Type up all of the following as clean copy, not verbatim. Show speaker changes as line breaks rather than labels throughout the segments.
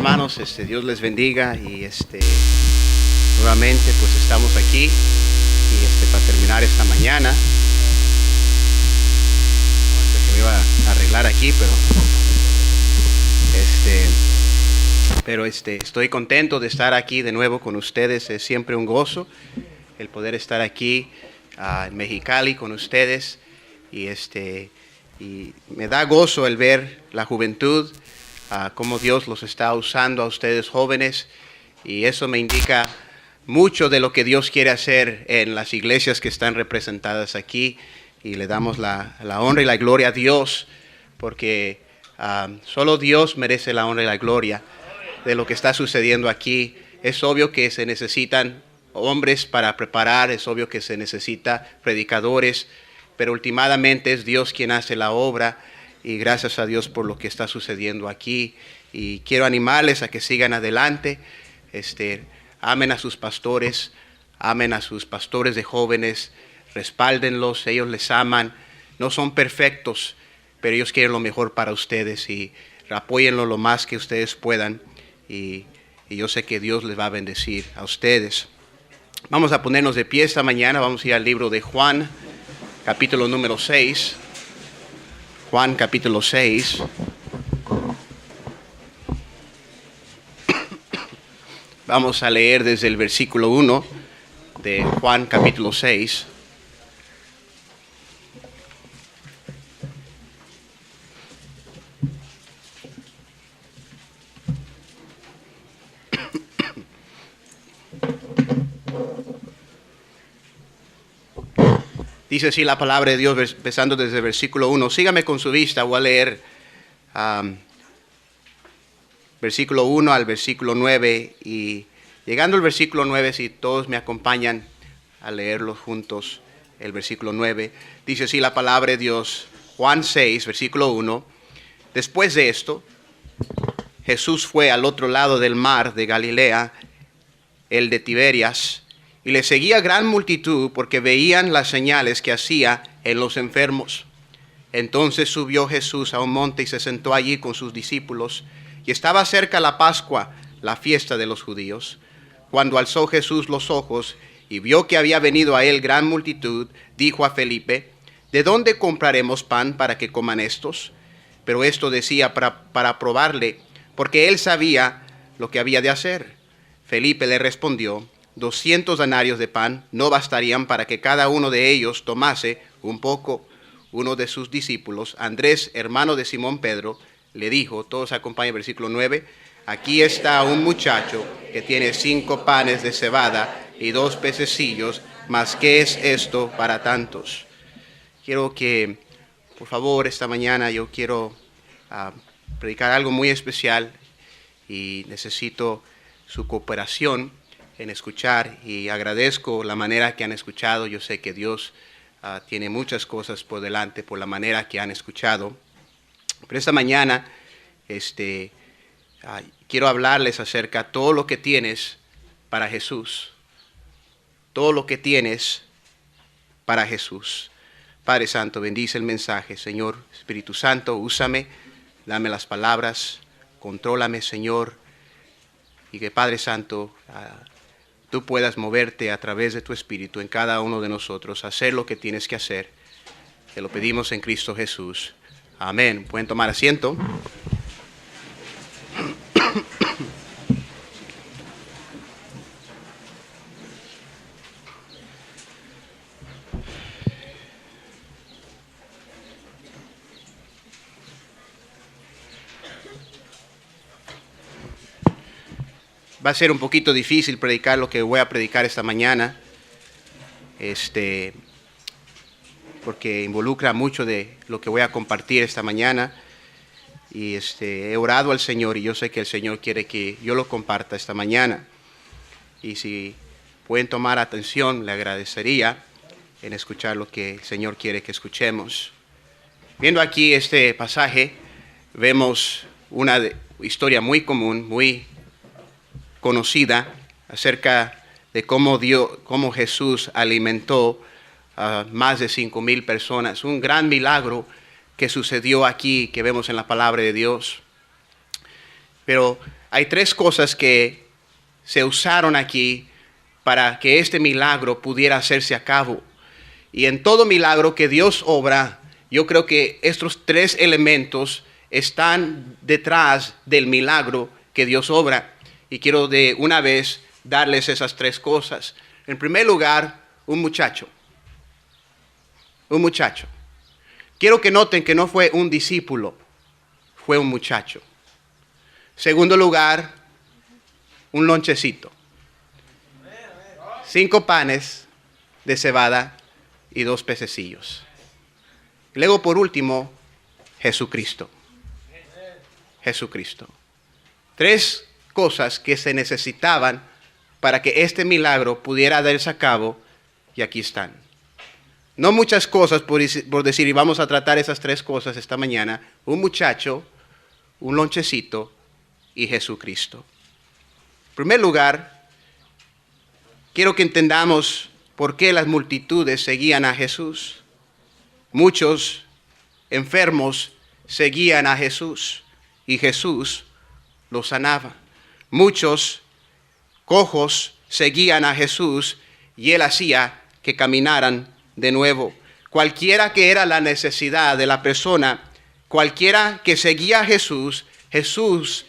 hermanos, Dios les bendiga y nuevamente pues estamos aquí y para terminar esta mañana. Ahorita que me iba a arreglar aquí, pero estoy contento de estar aquí de nuevo con ustedes. Es siempre un gozo el poder estar aquí en Mexicali con ustedes y me da gozo el ver la juventud, cómo Dios los está usando a ustedes jóvenes, y eso me indica mucho de lo que Dios quiere hacer en las iglesias que están representadas aquí, y le damos la honra y la gloria a Dios, porque solo Dios merece la honra y la gloria de lo que está sucediendo aquí. Es obvio que se necesitan hombres para preparar, es obvio que se necesita predicadores, pero últimamente es Dios quien hace la obra, y gracias a Dios por lo que está sucediendo aquí. Y quiero animarles a que sigan adelante, amen a sus pastores de jóvenes, respáldenlos, ellos les aman, no son perfectos, pero ellos quieren lo mejor para ustedes, y apóyenlo lo más que ustedes puedan, y yo sé que Dios les va a bendecir a ustedes. Vamos a ponernos de pie esta mañana, vamos a ir al libro de Juan, capítulo número 6. Juan capítulo 6. Vamos a leer desde el versículo 1 de Juan capítulo 6. Dice así la palabra de Dios, empezando desde el versículo 1. Sígame con su vista, voy a leer versículo 1 al versículo 9. Y llegando al versículo 9, si todos me acompañan a leerlo juntos, el versículo 9. Dice así la palabra de Dios, Juan 6, versículo 1. Después de esto, Jesús fue al otro lado del mar de Galilea, el de Tiberias, y le seguía gran multitud porque veían las señales que hacía en los enfermos. Entonces subió Jesús a un monte y se sentó allí con sus discípulos. Y estaba cerca la Pascua, la fiesta de los judíos. Cuando alzó Jesús los ojos y vio que había venido a él gran multitud, dijo a Felipe: ¿de dónde compraremos pan para que coman estos? Pero esto decía para probarle, porque él sabía lo que había de hacer. Felipe le respondió: 200 denarios de pan no bastarían para que cada uno de ellos tomase un poco. Uno de sus discípulos, Andrés, hermano de Simón Pedro, le dijo, todos acompañan el versículo 9, aquí está un muchacho que tiene 5 panes de cebada y 2 pececillos, mas ¿qué es esto para tantos? Quiero que, por favor, esta mañana yo quiero predicar algo muy especial, y necesito su cooperación en escuchar, y agradezco la manera que han escuchado. Yo sé que Dios tiene muchas cosas por delante por la manera que han escuchado. Pero esta mañana quiero hablarles acerca de todo lo que tienes para Jesús. Todo lo que tienes para Jesús. Padre Santo, bendice el mensaje. Señor, Espíritu Santo, úsame, dame las palabras, contrólame, Señor, y que Padre Santo, tú puedas moverte a través de tu Espíritu en cada uno de nosotros, hacer lo que tienes que hacer. Te lo pedimos en Cristo Jesús. Amén. Pueden tomar asiento. Va a ser un poquito difícil predicar lo que voy a predicar esta mañana, porque involucra mucho de lo que voy a compartir esta mañana, y he orado al Señor, y yo sé que el Señor quiere que yo lo comparta esta mañana, y si pueden tomar atención, le agradecería en escuchar lo que el Señor quiere que escuchemos. Viendo aquí este pasaje, vemos una historia muy común, muy conocida, acerca de cómo Jesús alimentó a más de 5,000 personas. Un gran milagro que sucedió aquí, que vemos en la palabra de Dios. Pero Hay tres cosas que se usaron aquí para que este milagro pudiera hacerse a cabo. Y en todo milagro que Dios obra, yo creo que estos tres elementos están detrás del milagro que Dios obra. Y quiero de una vez darles esas tres cosas. En primer lugar, un muchacho. Un muchacho. Quiero que noten que no fue un discípulo, fue un muchacho. Segundo lugar, un lonchecito. 5 panes de cebada y 2 pececillos. Luego, por último, Jesucristo. Jesucristo. 3 cosas que se necesitaban para que este milagro pudiera darse a cabo, y aquí están. No muchas cosas por decir, y vamos a tratar esas 3 cosas esta mañana. Un muchacho, un lonchecito y Jesucristo. En primer lugar, quiero que entendamos por qué las multitudes seguían a Jesús. Muchos enfermos seguían a Jesús y Jesús los sanaba. Muchos cojos seguían a Jesús y Él hacía que caminaran de nuevo. Cualquiera que era la necesidad de la persona, cualquiera que seguía a Jesús, Jesús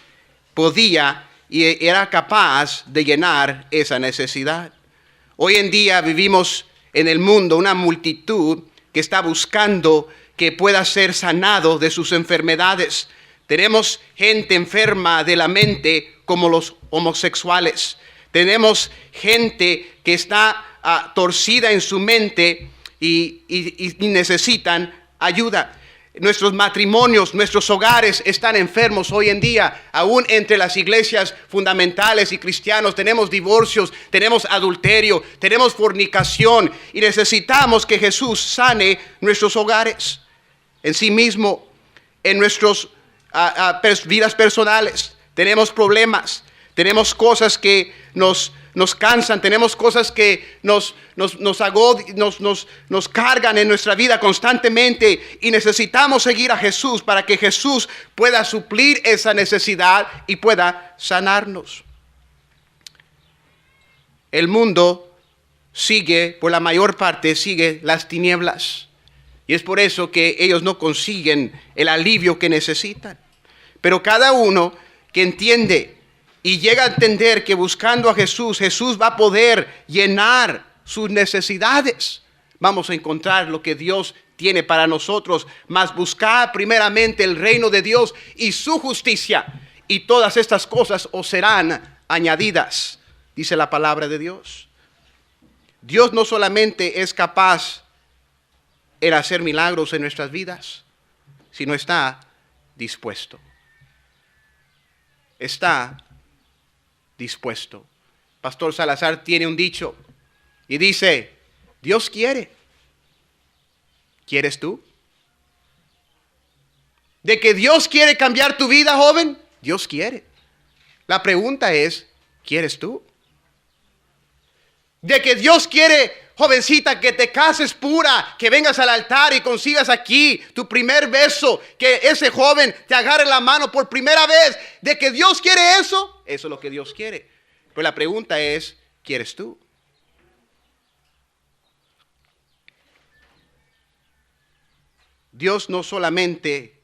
podía y era capaz de llenar esa necesidad. Hoy en día vivimos en el mundo una multitud que está buscando que pueda ser sanado de sus enfermedades. Tenemos gente enferma de la mente como los homosexuales. Tenemos gente que está torcida en su mente y necesitan ayuda. Nuestros matrimonios, nuestros hogares están enfermos hoy en día. Aún entre las iglesias fundamentales y cristianos tenemos divorcios, tenemos adulterio, tenemos fornicación y necesitamos que Jesús sane nuestros hogares en sí mismo, en nuestras vidas personales. Tenemos problemas, tenemos cosas que nos cansan, tenemos cosas que nos cargan en nuestra vida constantemente y necesitamos seguir a Jesús para que Jesús pueda suplir esa necesidad y pueda sanarnos. El mundo por la mayor parte, sigue las tinieblas y es por eso que ellos no consiguen el alivio que necesitan. Pero cada uno que entiende y llega a entender que buscando a Jesús, Jesús va a poder llenar sus necesidades, vamos a encontrar lo que Dios tiene para nosotros. Mas buscad primeramente el reino de Dios y su justicia, y todas estas cosas os serán añadidas, dice la palabra de Dios. Dios no solamente es capaz en hacer milagros en nuestras vidas, sino está dispuesto. Está dispuesto. Pastor Salazar tiene un dicho y dice: Dios quiere. ¿Quieres tú? De que Dios quiere cambiar tu vida, joven, Dios quiere. La pregunta es, ¿quieres tú? De que Dios quiere, jovencita, que te cases pura, que vengas al altar y consigas aquí tu primer beso, que ese joven te agarre la mano por primera vez. De que Dios quiere eso es lo que Dios quiere. Pero la pregunta es, ¿quieres tú? Dios no solamente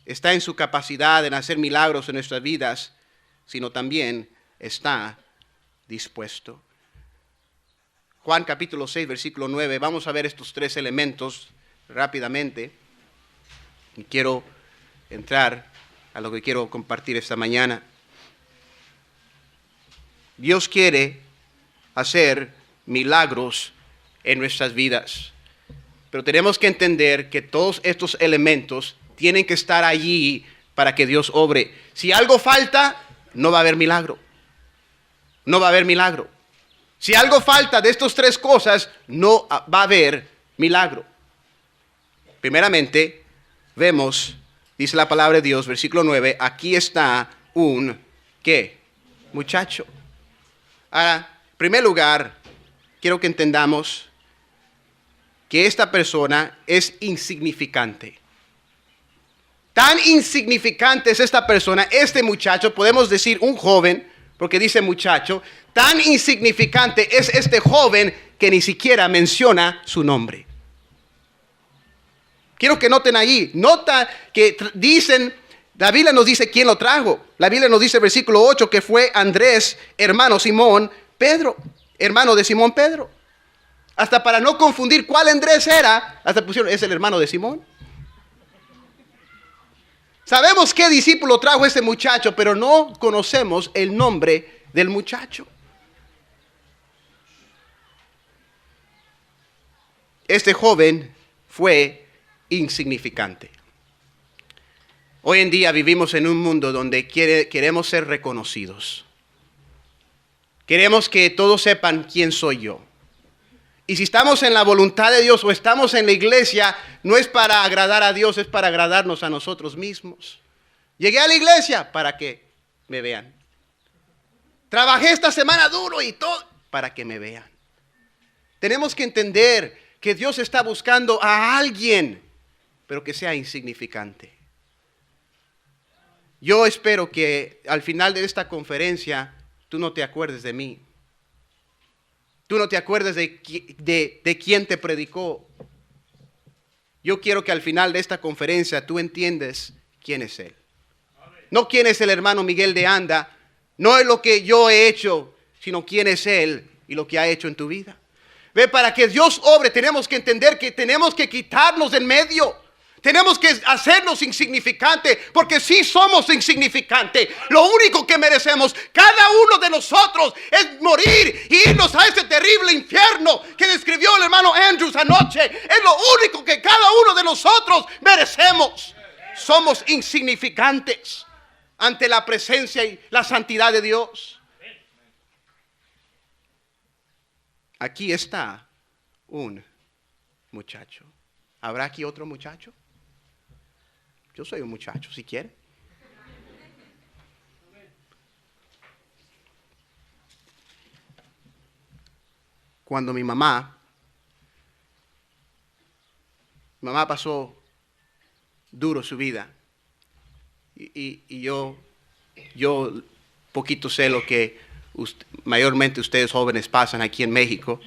está en su capacidad en hacer milagros en nuestras vidas, sino también está dispuesto. Juan capítulo 6, versículo 9. Vamos a ver estos 3 elementos rápidamente. Y quiero entrar a lo que quiero compartir esta mañana. Dios quiere hacer milagros en nuestras vidas. Pero tenemos que entender que todos estos elementos tienen que estar allí para que Dios obre. Si algo falta, no va a haber milagro. No va a haber milagro. Si algo falta de estas 3 cosas, no va a haber milagro. Primeramente, vemos, dice la palabra de Dios, versículo 9, aquí está un, ¿qué? Muchacho. Ahora, en primer lugar, quiero que entendamos que esta persona es insignificante. Tan insignificante es esta persona, este muchacho, podemos decir un joven, porque dice muchacho, tan insignificante es este joven que ni siquiera menciona su nombre. Quiero que noten ahí, nota que dicen, la Biblia nos dice quién lo trajo. La Biblia nos dice, versículo 8, que fue Andrés, hermano Simón, Pedro, hermano de Simón Pedro. Hasta para no confundir cuál Andrés era, hasta pusieron, es el hermano de Simón. Sabemos qué discípulo trajo este muchacho, pero no conocemos el nombre del muchacho. Este joven fue insignificante. Hoy en día vivimos en un mundo donde queremos ser reconocidos. Queremos que todos sepan quién soy yo. Y si estamos en la voluntad de Dios o estamos en la iglesia, no es para agradar a Dios, es para agradarnos a nosotros mismos. Llegué a la iglesia para que me vean. Trabajé esta semana duro y todo para que me vean. Tenemos que entender que Dios está buscando a alguien, pero que sea insignificante. Yo espero que al final de esta conferencia tú no te acuerdes de mí. Tú no te acuerdes de quién te predicó. Yo quiero que al final de esta conferencia tú entiendes quién es Él. No quién es el hermano Miguel de Anda, no es lo que yo he hecho, sino quién es Él y lo que ha hecho en tu vida. Ve, para que Dios obre tenemos que entender que tenemos que quitarnos del medio. Tenemos que hacernos insignificantes, porque sí somos insignificantes. Lo único que merecemos, cada uno de nosotros, es morir y irnos a ese terrible infierno que describió el hermano Andrews anoche. Es lo único que cada uno de nosotros merecemos. Somos insignificantes ante la presencia y la santidad de Dios. Aquí está un muchacho. ¿Habrá aquí otro muchacho? Yo soy un muchacho, si quiere. Cuando mi mamá pasó duro su vida, y yo poquito sé lo que mayormente ustedes jóvenes pasan aquí en México.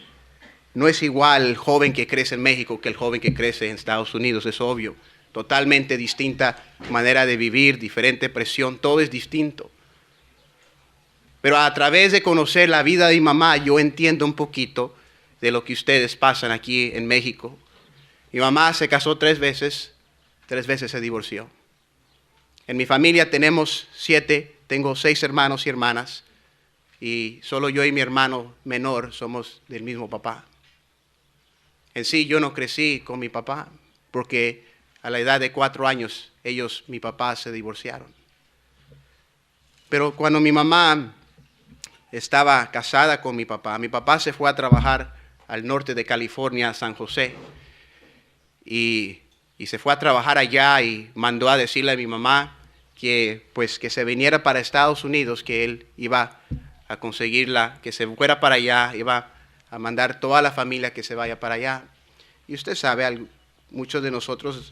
No es igual el joven que crece en México que el joven que crece en Estados Unidos, es obvio. Totalmente distinta manera de vivir, diferente presión, todo es distinto. Pero a través de conocer la vida de mi mamá, yo entiendo un poquito de lo que ustedes pasan aquí en México. Mi mamá se casó 3 veces se divorció. En mi familia tenemos 7, tengo 6 hermanos y hermanas, y solo yo y mi hermano menor somos del mismo papá. En sí, yo no crecí con mi papá, porque a la edad de 4 años, mi papá se divorciaron. Pero cuando mi mamá estaba casada con mi papá se fue a trabajar al norte de California, a San José. Y se fue a trabajar allá y mandó a decirle a mi mamá que se viniera para Estados Unidos, que él iba a conseguirla, que se fuera para allá, iba a mandar toda la familia que se vaya para allá. Y usted sabe, muchos de nosotros,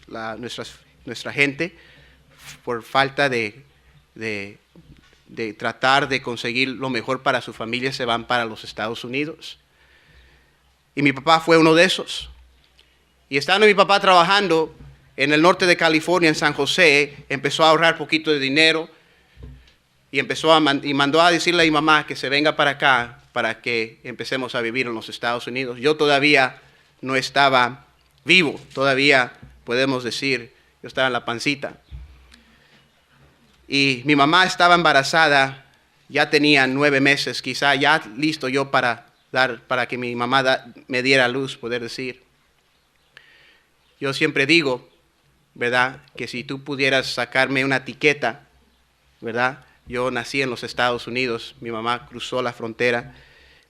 nuestra gente, por falta de tratar de conseguir lo mejor para su familia, se van para los Estados Unidos. Y mi papá fue uno de esos. Y estando mi papá trabajando en el norte de California, en San José, empezó a ahorrar poquito de dinero y mandó a decirle a mi mamá que se venga para acá para que empecemos a vivir en los Estados Unidos. Yo todavía no estaba vivo, todavía podemos decir, yo estaba en la pancita. Y mi mamá estaba embarazada, ya tenía 9 meses, quizá ya listo yo para que mi mamá me diera luz, poder decir. Yo siempre digo, ¿verdad?, que si tú pudieras sacarme una etiqueta, ¿verdad? Yo nací en los Estados Unidos, mi mamá cruzó la frontera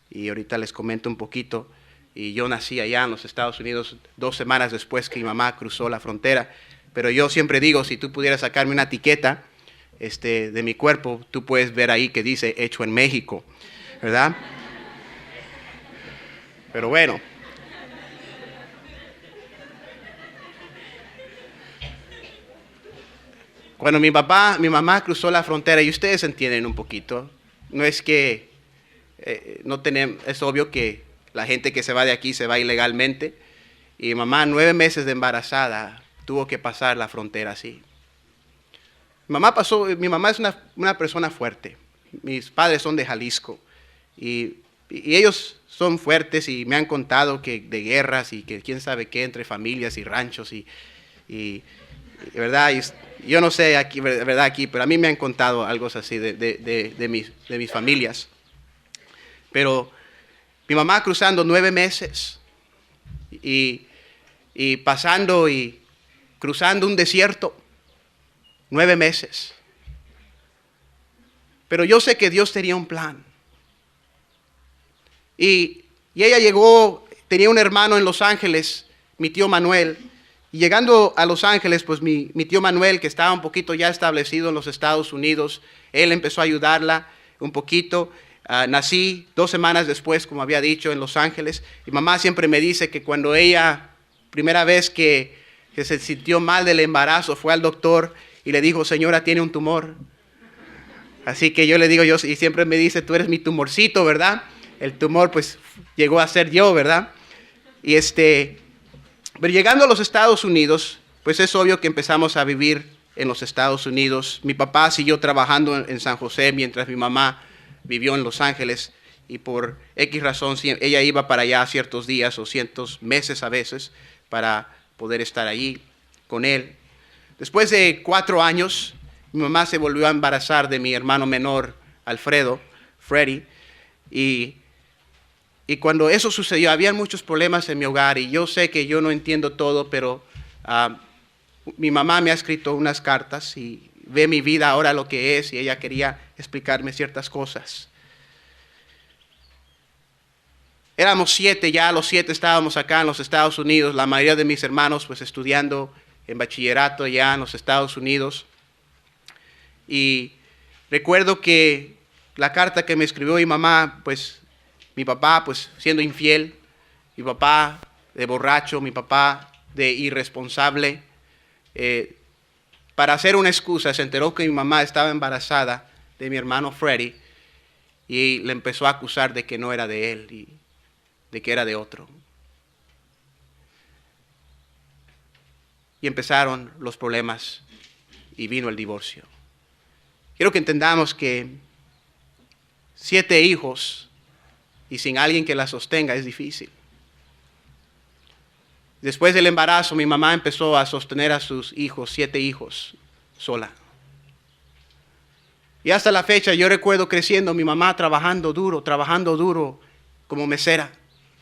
y ahorita les comento un poquito. Y yo nací allá en los Estados Unidos 2 semanas después que mi mamá cruzó la frontera. Pero yo siempre digo, si tú pudieras sacarme una etiqueta de mi cuerpo, tú puedes ver ahí que dice hecho en México, ¿verdad? Pero bueno. Bueno, mi mamá cruzó la frontera y ustedes entienden un poquito. No es que no tenemos, es obvio que la gente que se va de aquí se va ilegalmente. Y mi mamá, 9 meses de embarazada, tuvo que pasar la frontera así. Mi mamá es una persona fuerte. Mis padres son de Jalisco y ellos son fuertes y me han contado que de guerras y que quién sabe qué entre familias y ranchos y verdad. Yo no sé aquí, verdad aquí, pero a mí me han contado algo así de mis familias. Pero mi mamá cruzando 9 meses y pasando y cruzando un desierto 9 meses. Pero yo sé que Dios tenía un plan. Y ella llegó, tenía un hermano en Los Ángeles, mi tío Manuel. Y llegando a Los Ángeles, pues mi tío Manuel, que estaba un poquito ya establecido en los Estados Unidos, él empezó a ayudarla un poquito. Nací 2 semanas después, como había dicho, en Los Ángeles. Y mamá siempre me dice que cuando ella, primera vez que se sintió mal del embarazo, fue al doctor y le dijo, señora, tiene un tumor. Así que yo le digo, y siempre me dice, tú eres mi tumorcito, ¿verdad? El tumor, pues, llegó a ser yo, ¿verdad? Y pero llegando a los Estados Unidos, pues es obvio que empezamos a vivir en los Estados Unidos. Mi papá siguió trabajando en San José mientras mi mamá vivió en Los Ángeles. Y por X razón, ella iba para allá ciertos días o ciertos meses a veces para poder estar allí con él. Después de 4 años, mi mamá se volvió a embarazar de mi hermano menor, Alfredo, Freddy, y cuando eso sucedió, había muchos problemas en mi hogar, y yo sé que yo no entiendo todo, pero mi mamá me ha escrito unas cartas y ve mi vida ahora lo que es, y ella quería explicarme ciertas cosas. Éramos 7 ya, los 7 estábamos acá en los Estados Unidos, la mayoría de mis hermanos pues estudiando en bachillerato ya en los Estados Unidos. Y recuerdo que la carta que me escribió mi mamá, pues mi papá pues siendo infiel, mi papá de borracho, mi papá de irresponsable, para hacer una excusa se enteró que mi mamá estaba embarazada de mi hermano Freddy y le empezó a acusar de que no era de él y de que era de otro. Y empezaron los problemas y vino el divorcio. Quiero que entendamos que 7 hijos y sin alguien que la sostenga es difícil. Después del embarazo, mi mamá empezó a sostener a sus hijos, 7 hijos, sola. Y hasta la fecha yo recuerdo creciendo mi mamá trabajando duro como mesera,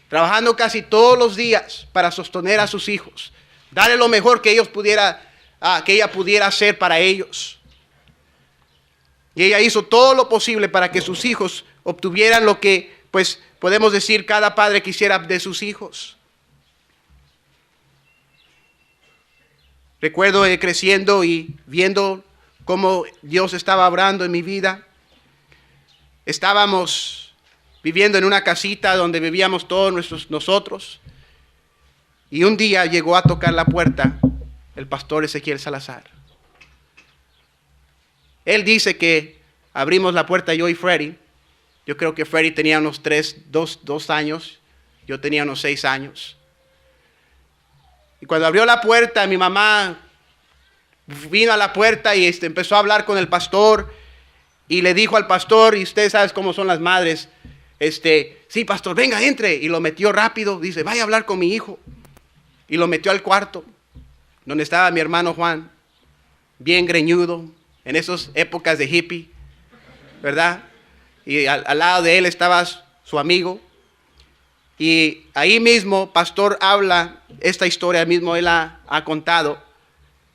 trabajando casi todos los días para sostener a sus hijos, darle lo mejor que ella pudiera hacer para ellos. Y ella hizo todo lo posible para que sus hijos obtuvieran lo que, pues, podemos decir cada padre quisiera de sus hijos. Recuerdo creciendo y viendo cómo Dios estaba obrando en mi vida. Estábamos viviendo en una casita donde vivíamos todos nosotros. Y un día llegó a tocar la puerta el pastor Ezequiel Salazar. Él dice que abrimos la puerta yo y Freddy. Yo creo que Freddy tenía unos 2 años. Yo tenía unos 6 años. Y cuando abrió la puerta, mi mamá vino a la puerta y empezó a hablar con el pastor. Y le dijo al pastor, y ustedes saben cómo son las madres, sí, pastor, venga, entre. Y lo metió rápido. Dice, vaya a hablar con mi hijo. Y lo metió al cuarto, donde estaba mi hermano Juan, bien greñudo, en esas épocas de hippie, ¿verdad? Y al lado de él estaba su amigo. Y ahí mismo, pastor habla, esta historia mismo él ha contado,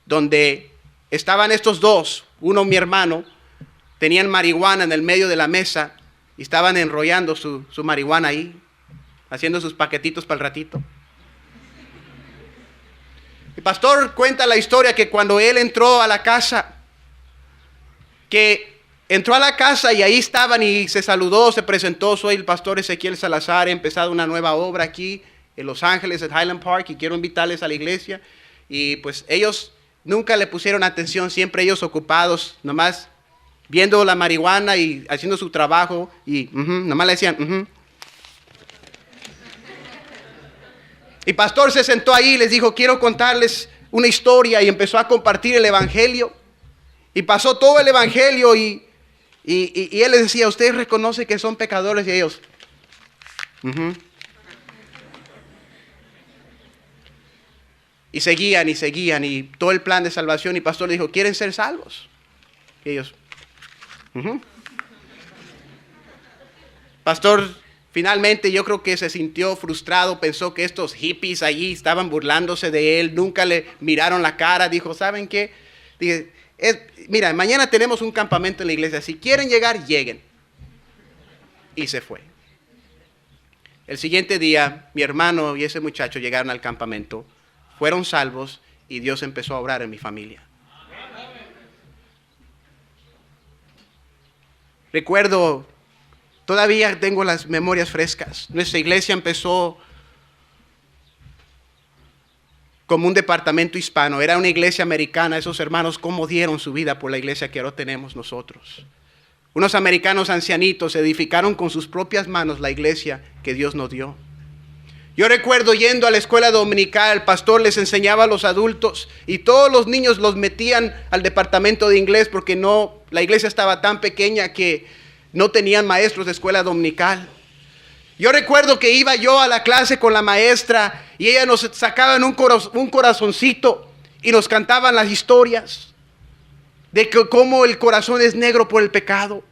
donde estaban estos dos, uno mi hermano, tenían marihuana en el medio de la mesa y estaban enrollando su marihuana ahí, haciendo sus paquetitos para el ratito. El pastor cuenta la historia que cuando él entró a la casa, y ahí estaban y se saludó, se presentó, soy el pastor Ezequiel Salazar, he empezado una nueva obra aquí en Los Ángeles, en Highland Park, y quiero invitarles a la iglesia. Y pues ellos nunca le pusieron atención, siempre ellos ocupados, nomás viendo la marihuana y haciendo su trabajo y nomás le decían. Y pastor se sentó ahí y les dijo, quiero contarles una historia, y empezó a compartir el evangelio. Y pasó todo el evangelio y él les decía, ustedes reconocen que son pecadores, y ellos. Y seguían y todo el plan de salvación, y pastor le dijo, ¿quieren ser salvos? Y ellos. Pastor, finalmente yo creo que se sintió frustrado, pensó que estos hippies allí estaban burlándose de él, nunca le miraron la cara, dijo, ¿saben qué? Dije, mira, mañana tenemos un campamento en la iglesia, si quieren llegar, lleguen. Y se fue. El siguiente día, mi hermano y ese muchacho llegaron al campamento, fueron salvos y Dios empezó a obrar en mi familia. Recuerdo, todavía tengo las memorias frescas. Nuestra iglesia empezó como un departamento hispano. Era una iglesia americana. Esos hermanos, cómo dieron su vida por la iglesia que ahora tenemos nosotros. Unos americanos ancianitos edificaron con sus propias manos la iglesia que Dios nos dio. Yo recuerdo yendo a la escuela dominical, el pastor les enseñaba a los adultos y todos los niños los metían al departamento de inglés porque la iglesia estaba tan pequeña que no tenían maestros de escuela dominical. Yo recuerdo que iba yo a la clase con la maestra y ella nos sacaban un corazoncito y nos cantaban las historias de cómo el corazón es negro por el pecado.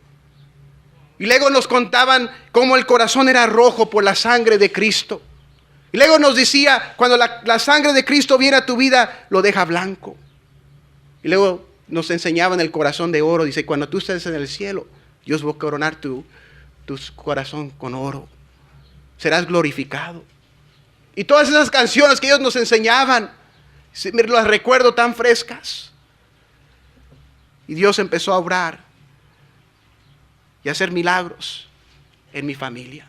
Y luego nos contaban cómo el corazón era rojo por la sangre de Cristo. Y luego nos decía, cuando la sangre de Cristo viene a tu vida, lo deja blanco. Y luego nos enseñaban el corazón de oro. Dice, cuando tú estés en el cielo, Dios va a coronar tu corazón con oro. Serás glorificado. Y todas esas canciones que ellos nos enseñaban, me las recuerdo tan frescas. Y Dios empezó a obrar y a hacer milagros en mi familia.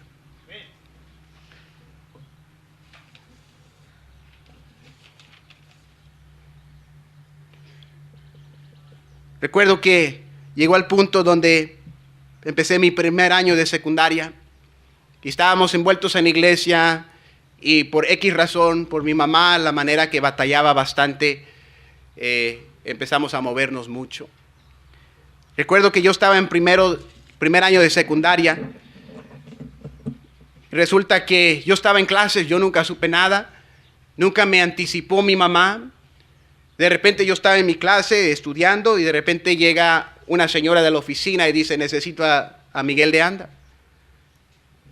Recuerdo que llegó al punto donde empecé mi primer año de secundaria y estábamos envueltos en la iglesia y por X razón, por mi mamá, la manera que batallaba bastante, empezamos a movernos mucho. Recuerdo que yo estaba en primer año de secundaria. Resulta que yo estaba en clases, yo nunca supe nada, nunca me anticipó mi mamá. De repente yo estaba en mi clase estudiando y de repente llega una señora de la oficina y dice, necesito a Miguel de Anda.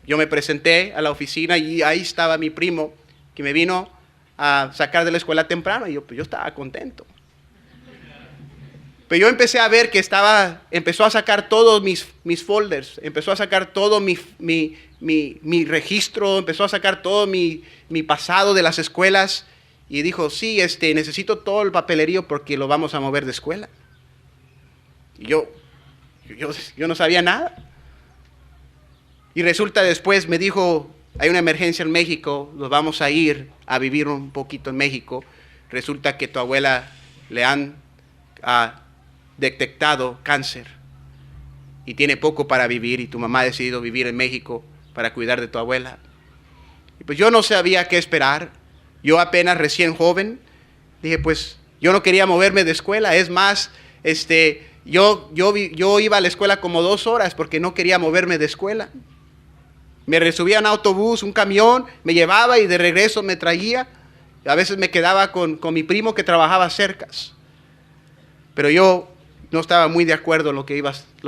Yo me presenté a la oficina y ahí estaba mi primo que me vino a sacar de la escuela temprano y yo estaba contento. Pero yo empecé a ver que empezó a sacar todos mis folders, empezó a sacar todo mi registro, empezó a sacar todo mi pasado de las escuelas. Y dijo, sí, necesito todo el papelerío porque lo vamos a mover de escuela. Y yo no sabía nada. Y resulta después me dijo, hay una emergencia en México, nos vamos a ir a vivir un poquito en México. Resulta que tu abuela le han detectado cáncer y tiene poco para vivir y tu mamá ha decidido vivir en México para cuidar de tu abuela. Y pues yo no sabía qué esperar. Yo apenas recién joven, dije pues yo no quería moverme de escuela. Es más, yo iba a la escuela como 2 horas porque no quería moverme de escuela. Me subía en autobús, un camión, me llevaba y de regreso me traía. A veces me quedaba con mi primo que trabajaba cerca. Pero yo no estaba muy de acuerdo en lo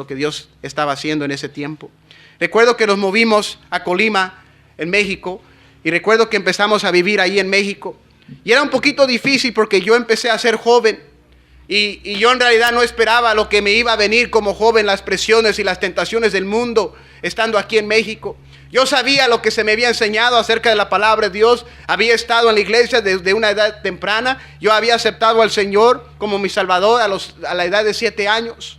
que Dios estaba haciendo en ese tiempo. Recuerdo que nos movimos a Colima, en México. Y recuerdo que empezamos a vivir ahí en México. Y era un poquito difícil porque yo empecé a ser joven. Y yo en realidad no esperaba lo que me iba a venir como joven, las presiones y las tentaciones del mundo, estando aquí en México. Yo sabía lo que se me había enseñado acerca de la palabra de Dios. Había estado en la iglesia desde una edad temprana. Yo había aceptado al Señor como mi Salvador a la edad de 7 años.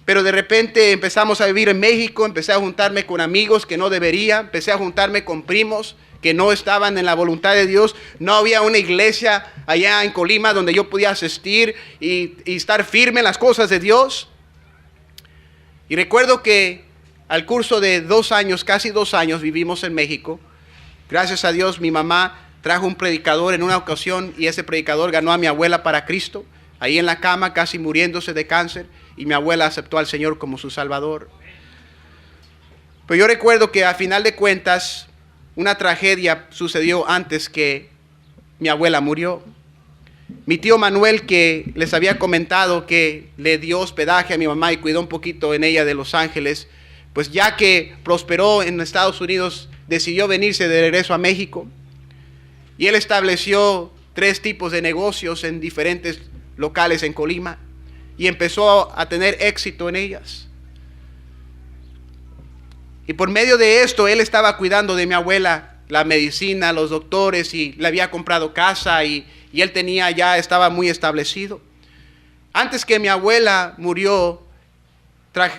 Pero de repente empezamos a vivir en México, empecé a juntarme con amigos que no debería, empecé a juntarme con primos que no estaban en la voluntad de Dios. No había una iglesia allá en Colima donde yo podía asistir y estar firme en las cosas de Dios. Y recuerdo que al curso de 2 años, casi 2 años, vivimos en México. Gracias a Dios, mi mamá trajo un predicador en una ocasión y ese predicador ganó a mi abuela para Cristo, ahí en la cama, casi muriéndose de cáncer, y mi abuela aceptó al Señor como su Salvador. Pero yo recuerdo que a final de cuentas, una tragedia sucedió antes que mi abuela murió. Mi tío Manuel, que les había comentado que le dio hospedaje a mi mamá y cuidó un poquito en ella de Los Ángeles, pues ya que prosperó en Estados Unidos, decidió venirse de regreso a México. Y él estableció 3 tipos de negocios en diferentes locales en Colima y empezó a tener éxito en ellas. Y por medio de esto, él estaba cuidando de mi abuela, la medicina, los doctores, y le había comprado casa y él estaba muy establecido. Antes que mi abuela murió,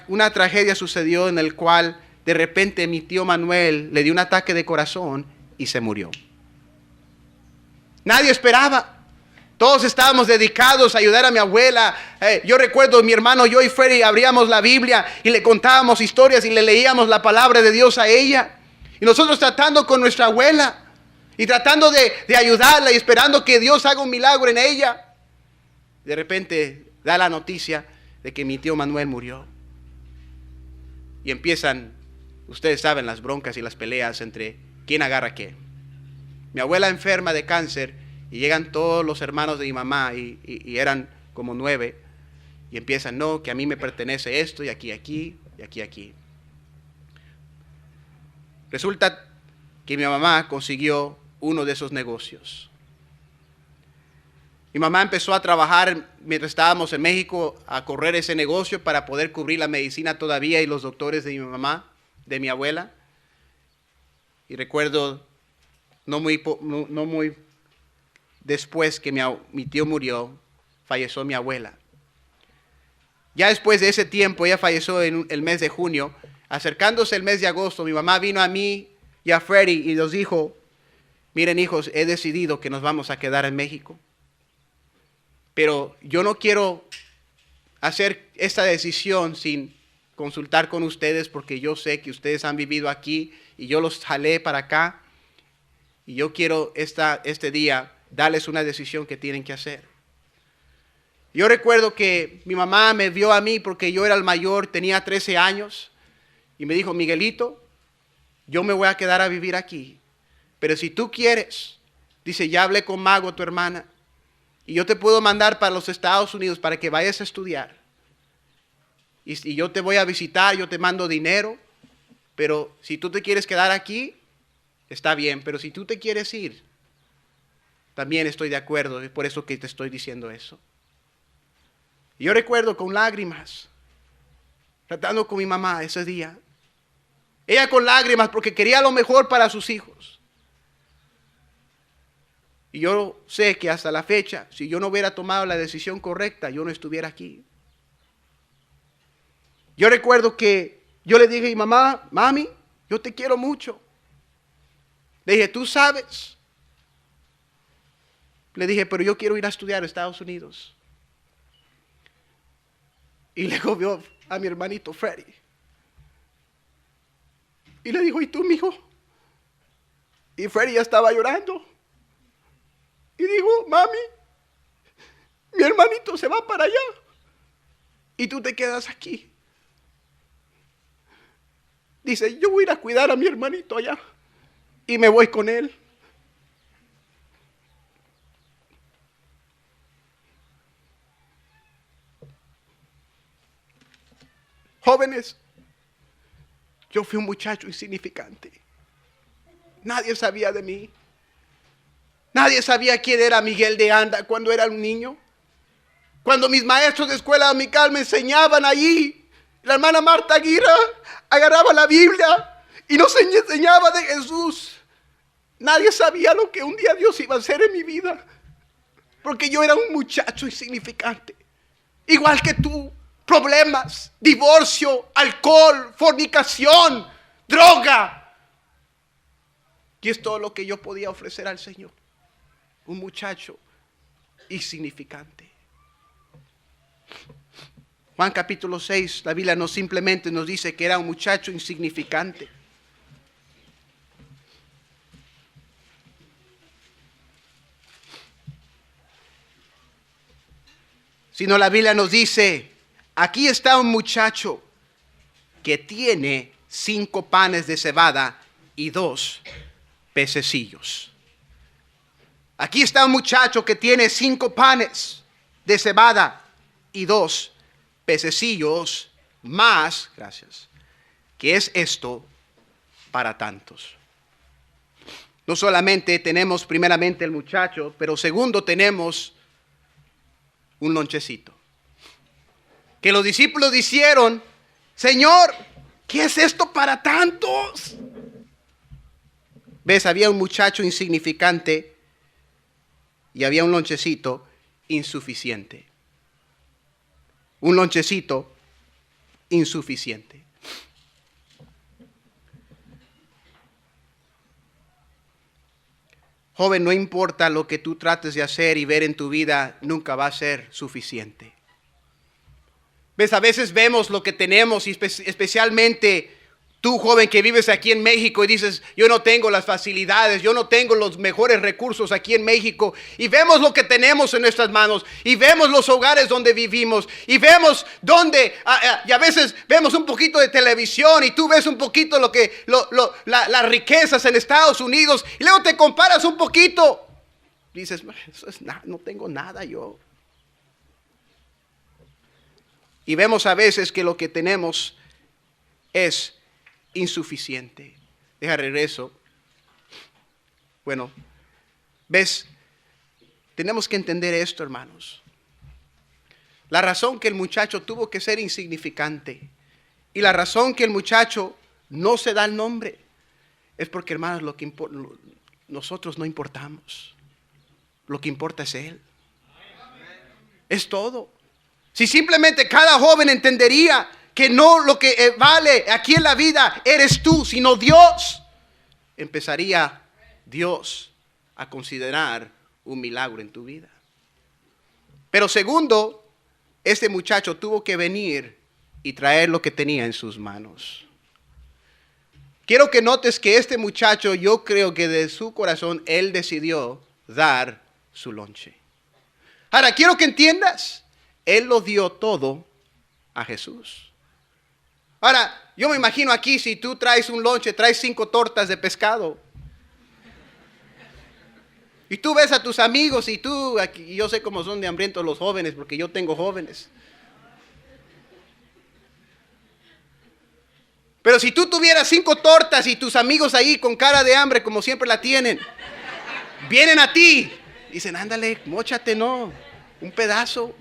una tragedia sucedió en el cual de repente mi tío Manuel le dio un ataque de corazón y se murió. Nadie esperaba. Todos estábamos dedicados a ayudar a mi abuela. Yo recuerdo mi hermano, yo y Freddy abríamos la Biblia y le contábamos historias y le leíamos la palabra de Dios a ella. Y nosotros tratando con nuestra abuela y tratando de ayudarla y esperando que Dios haga un milagro en ella. De repente da la noticia de que mi tío Manuel murió. Y empiezan, ustedes saben, las broncas y las peleas entre quién agarra qué. Mi abuela enferma de cáncer y llegan todos los hermanos de mi mamá y eran como 9 y empiezan, no, que a mí me pertenece esto y aquí, y aquí. Resulta que mi mamá consiguió uno de esos negocios. Mi mamá empezó a trabajar mientras estábamos en México, a correr ese negocio para poder cubrir la medicina todavía y los doctores de mi mamá, de mi abuela. Y recuerdo, no muy después que mi tío murió, falleció mi abuela. Ya después de ese tiempo, ella falleció en el mes de junio. Acercándose el mes de agosto, mi mamá vino a mí y a Freddy y nos dijo, miren hijos, he decidido que nos vamos a quedar en México. Pero yo no quiero hacer esta decisión sin consultar con ustedes porque yo sé que ustedes han vivido aquí y yo los jalé para acá. Y yo quiero este día darles una decisión que tienen que hacer. Yo recuerdo que mi mamá me vio a mí porque yo era el mayor, tenía 13 años. Y me dijo, Miguelito, yo me voy a quedar a vivir aquí. Pero si tú quieres, dice, ya hablé con Mago, tu hermana. Y yo te puedo mandar para los Estados Unidos para que vayas a estudiar. Y yo te voy a visitar, yo te mando dinero. Pero si tú te quieres quedar aquí, está bien. Pero si tú te quieres ir, también estoy de acuerdo. Es por eso que te estoy diciendo eso. Y yo recuerdo con lágrimas, tratando con mi mamá ese día. Ella con lágrimas porque quería lo mejor para sus hijos. Y yo sé que hasta la fecha, si yo no hubiera tomado la decisión correcta, yo no estuviera aquí. Yo recuerdo que yo le dije a mi mamá, mami, yo te quiero mucho. Le dije, tú sabes. Le dije, pero yo quiero ir a estudiar a Estados Unidos. Y luego vio a mi hermanito Freddy. Y le dijo, ¿y tú, mijo? Y Freddy ya estaba llorando. Y dijo, mami, mi hermanito se va para allá. Y tú te quedas aquí. Dice, yo voy a ir a cuidar a mi hermanito allá. Y me voy con él. Jóvenes, yo fui un muchacho insignificante. Nadie sabía de mí. Nadie sabía quién era Miguel de Anda cuando era un niño. Cuando mis maestros de escuela dominical me enseñaban allí, la hermana Marta Aguirre agarraba la Biblia y nos enseñaba de Jesús. Nadie sabía lo que un día Dios iba a hacer en mi vida. Porque yo era un muchacho insignificante. Igual que tú. Problemas, divorcio, alcohol, fornicación, droga. Y es todo lo que yo podía ofrecer al Señor. Un muchacho insignificante. Juan capítulo 6, la Biblia no simplemente nos dice que era un muchacho insignificante. Sino la Biblia nos dice, aquí está un muchacho que tiene 5 panes de cebada y 2 pececillos. Aquí está un muchacho que tiene 5 panes de cebada y 2 pececillos más, gracias, que es esto para tantos. No solamente tenemos primeramente el muchacho, pero segundo tenemos un lonchecito. Que los discípulos dijeron, Señor, ¿qué es esto para tantos? ¿Ves? Había un muchacho insignificante y había un lonchecito insuficiente. Un lonchecito insuficiente. Joven, no importa lo que tú trates de hacer y ver en tu vida, nunca va a ser suficiente. ¿Ves? A veces vemos lo que tenemos y especialmente tú, joven, que vives aquí en México y dices, yo no tengo las facilidades, yo no tengo los mejores recursos aquí en México. Y vemos lo que tenemos en nuestras manos y vemos los hogares donde vivimos y vemos donde, y a veces vemos un poquito de televisión y tú ves un poquito las riquezas en Estados Unidos y luego te comparas un poquito. Dices, eso es no tengo nada yo. Y vemos a veces que lo que tenemos es insuficiente. Deja regreso. Bueno, ves, tenemos que entender esto, hermanos. La razón que el muchacho tuvo que ser insignificante y la razón que el muchacho no se da el nombre es porque, hermanos, nosotros no importamos. Lo que importa es Él. Es todo. Si simplemente cada joven entendería que no lo que vale aquí en la vida eres tú, sino Dios, empezaría Dios a considerar un milagro en tu vida. Pero segundo, este muchacho tuvo que venir y traer lo que tenía en sus manos. Quiero que notes que este muchacho, yo creo que de su corazón, él decidió dar su lonche. Ahora, quiero que entiendas, él lo dio todo a Jesús. Ahora, yo me imagino aquí, si tú traes un lonche, traes 5 tortas de pescado. Y tú ves a tus amigos y tú, aquí, yo sé cómo son de hambrientos los jóvenes, porque yo tengo jóvenes. Pero si tú tuvieras 5 tortas y tus amigos ahí con cara de hambre, como siempre la tienen, vienen a ti, dicen, ándale, móchate, no, un pedazo.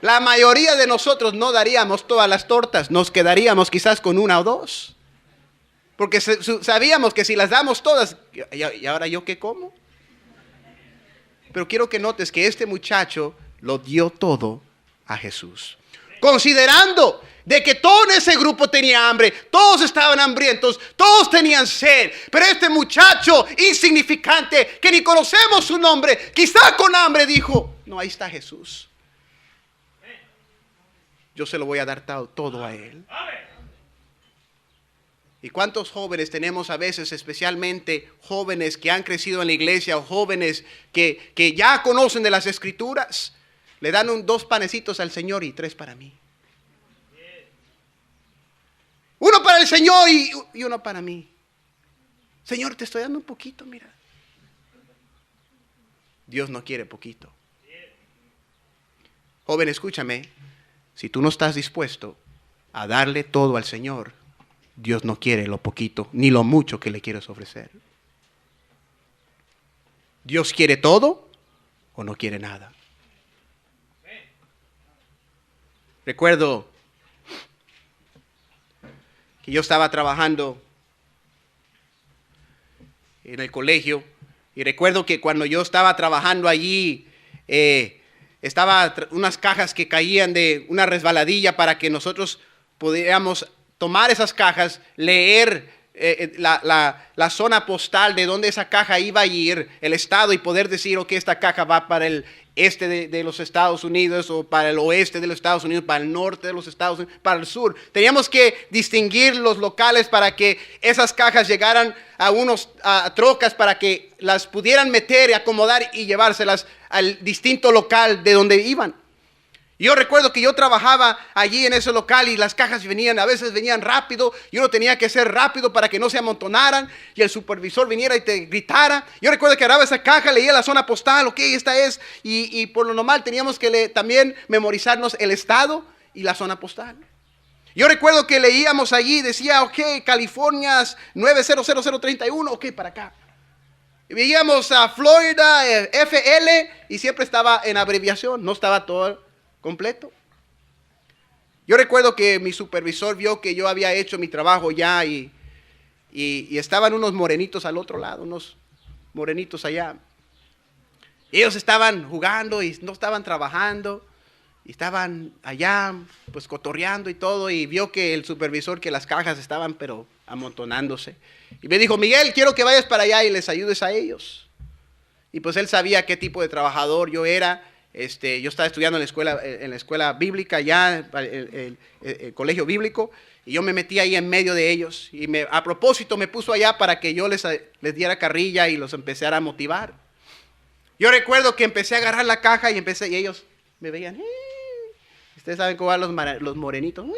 La mayoría de nosotros no daríamos todas las tortas, nos quedaríamos quizás con 1 o 2. Porque sabíamos que si las damos todas, ¿y ahora yo qué como? Pero quiero que notes que este muchacho lo dio todo a Jesús. Considerando de que todo en ese grupo tenía hambre, todos estaban hambrientos, todos tenían sed. Pero este muchacho insignificante, que ni conocemos su nombre, quizá con hambre, dijo, no, ahí está Jesús. Yo se lo voy a dar todo a Él. ¿Y cuántos jóvenes tenemos a veces, especialmente jóvenes que han crecido en la iglesia o jóvenes que ya conocen de las Escrituras? Le dan 2 panecitos al Señor y 3 para mí. 1 para el Señor y 1 para mí. Señor, te estoy dando un poquito, mira. Dios no quiere poquito. Joven, escúchame. Si tú no estás dispuesto a darle todo al Señor, Dios no quiere lo poquito ni lo mucho que le quieres ofrecer. ¿Dios quiere todo o no quiere nada? Recuerdo que yo estaba trabajando en el colegio y recuerdo que cuando yo estaba trabajando allí, estaba unas cajas que caían de una resbaladilla para que nosotros pudiéramos tomar esas cajas, leer la zona postal de donde esa caja iba a ir, el estado, y poder decir, ok, esta caja va para el este de los Estados Unidos, o para el oeste de los Estados Unidos, para el norte de los Estados Unidos, para el sur. Teníamos que distinguir los locales para que esas cajas llegaran a trocas para que las pudieran meter y acomodar y llevárselas al distinto local de donde iban. Yo recuerdo que yo trabajaba allí en ese local y las cajas a veces venían rápido, y uno tenía que ser rápido para que no se amontonaran y el supervisor viniera y te gritara. Yo recuerdo que agarraba esa caja, leía la zona postal, ok, esta es, y por lo normal teníamos que también memorizarnos el estado y la zona postal. Yo recuerdo que leíamos allí, decía, ok, California 900031, ok, para acá. Y veíamos a Florida, FL, y siempre estaba en abreviación, no estaba todo completo. Yo recuerdo que mi supervisor vio que yo había hecho mi trabajo ya y estaban unos morenitos al otro lado, unos morenitos allá. Ellos estaban jugando y no estaban trabajando, y estaban allá pues cotorreando y todo, y vio que el supervisor, que las cajas estaban pero amontonándose. Y me dijo, Miguel, quiero que vayas para allá y les ayudes a ellos. Y pues él sabía qué tipo de trabajador yo era. Yo estaba estudiando en la escuela bíblica, ya el colegio bíblico, y yo me metí ahí en medio de ellos, y a propósito me puso allá para que yo les diera carrilla y los empezara a motivar. Yo recuerdo que empecé a agarrar la caja y ellos me veían, ustedes saben cómo van los morenitos, look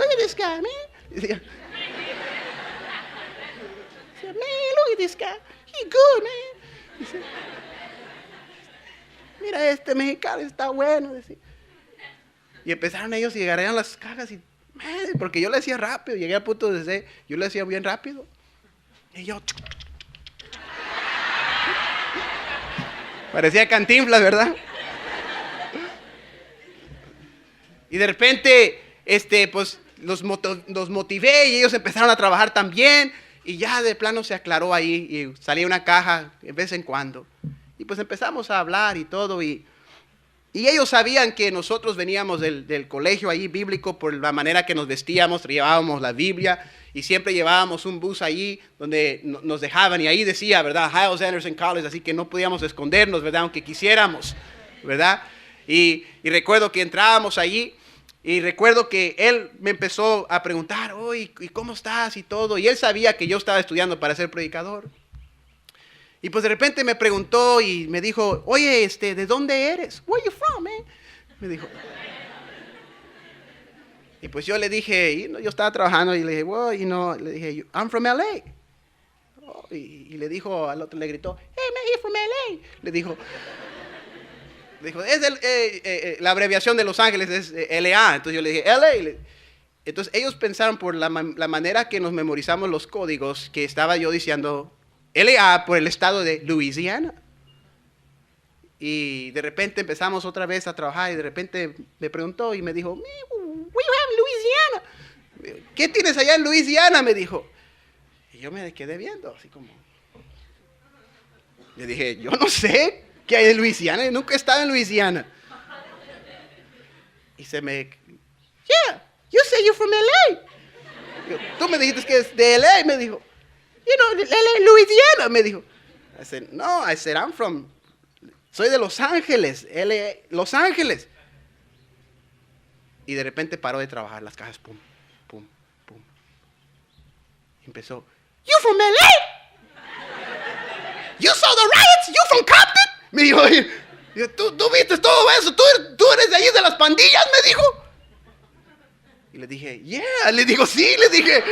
at this guy, man. Decía, man, look at this guy, he good, man. Decía, mira, este mexicano está bueno. Decía. Y empezaron ellos y agarraron las cajas y, porque yo le hacía rápido, llegué al punto de yo le hacía bien rápido. Y yo, parecía Cantinflas, ¿verdad? Y de repente, pues los motivé y ellos empezaron a trabajar también, y ya de plano se aclaró ahí y salía una caja de vez en cuando. Y pues empezamos a hablar y todo, y ellos sabían que nosotros veníamos del colegio allí bíblico por la manera que nos vestíamos, llevábamos la Biblia, y siempre llevábamos un bus allí donde nos dejaban, y ahí decía, ¿verdad? Hyles Anderson College, así que no podíamos escondernos, ¿verdad? Aunque quisiéramos, ¿verdad? Y recuerdo que entrábamos allí, y recuerdo que él me empezó a preguntar, ¿y cómo estás? Y todo, y él sabía que yo estaba estudiando para ser predicador. Y pues de repente me preguntó y me dijo, oye, ¿de dónde eres? Where you from, man? Me dijo. Y pues yo le dije, yo estaba trabajando y le dije, well, le dije, I'm from LA. Y le dijo al otro, le gritó, hey, man, you're from LA. Le dijo, es la abreviación de Los Ángeles es LA. Entonces yo le dije, LA. Entonces ellos pensaron por la manera que nos memorizamos los códigos que estaba yo diciendo LA por el estado de Luisiana. Y de repente empezamos otra vez a trabajar y de repente me preguntó y me dijo, what you have in Louisiana? ¿Qué tienes allá en Luisiana? Me dijo. Y yo me quedé viendo así como. Le dije, yo no sé qué hay en Luisiana, yo nunca he estado en Luisiana. Y yeah, you say you're from LA. Tú me dijiste que es de LA, me dijo. You know, LA, Louisiana, me dijo. I said, no, soy de Los Ángeles, LA, Los Ángeles. Y de repente paró de trabajar las cajas, pum, pum, pum. Empezó, you from LA? You saw the riots? You from Compton? Me dijo, ¿tú viste todo eso? ¿Tú eres de ahí de las pandillas? Me dijo. Y le dije, yeah, le digo, sí, le dije.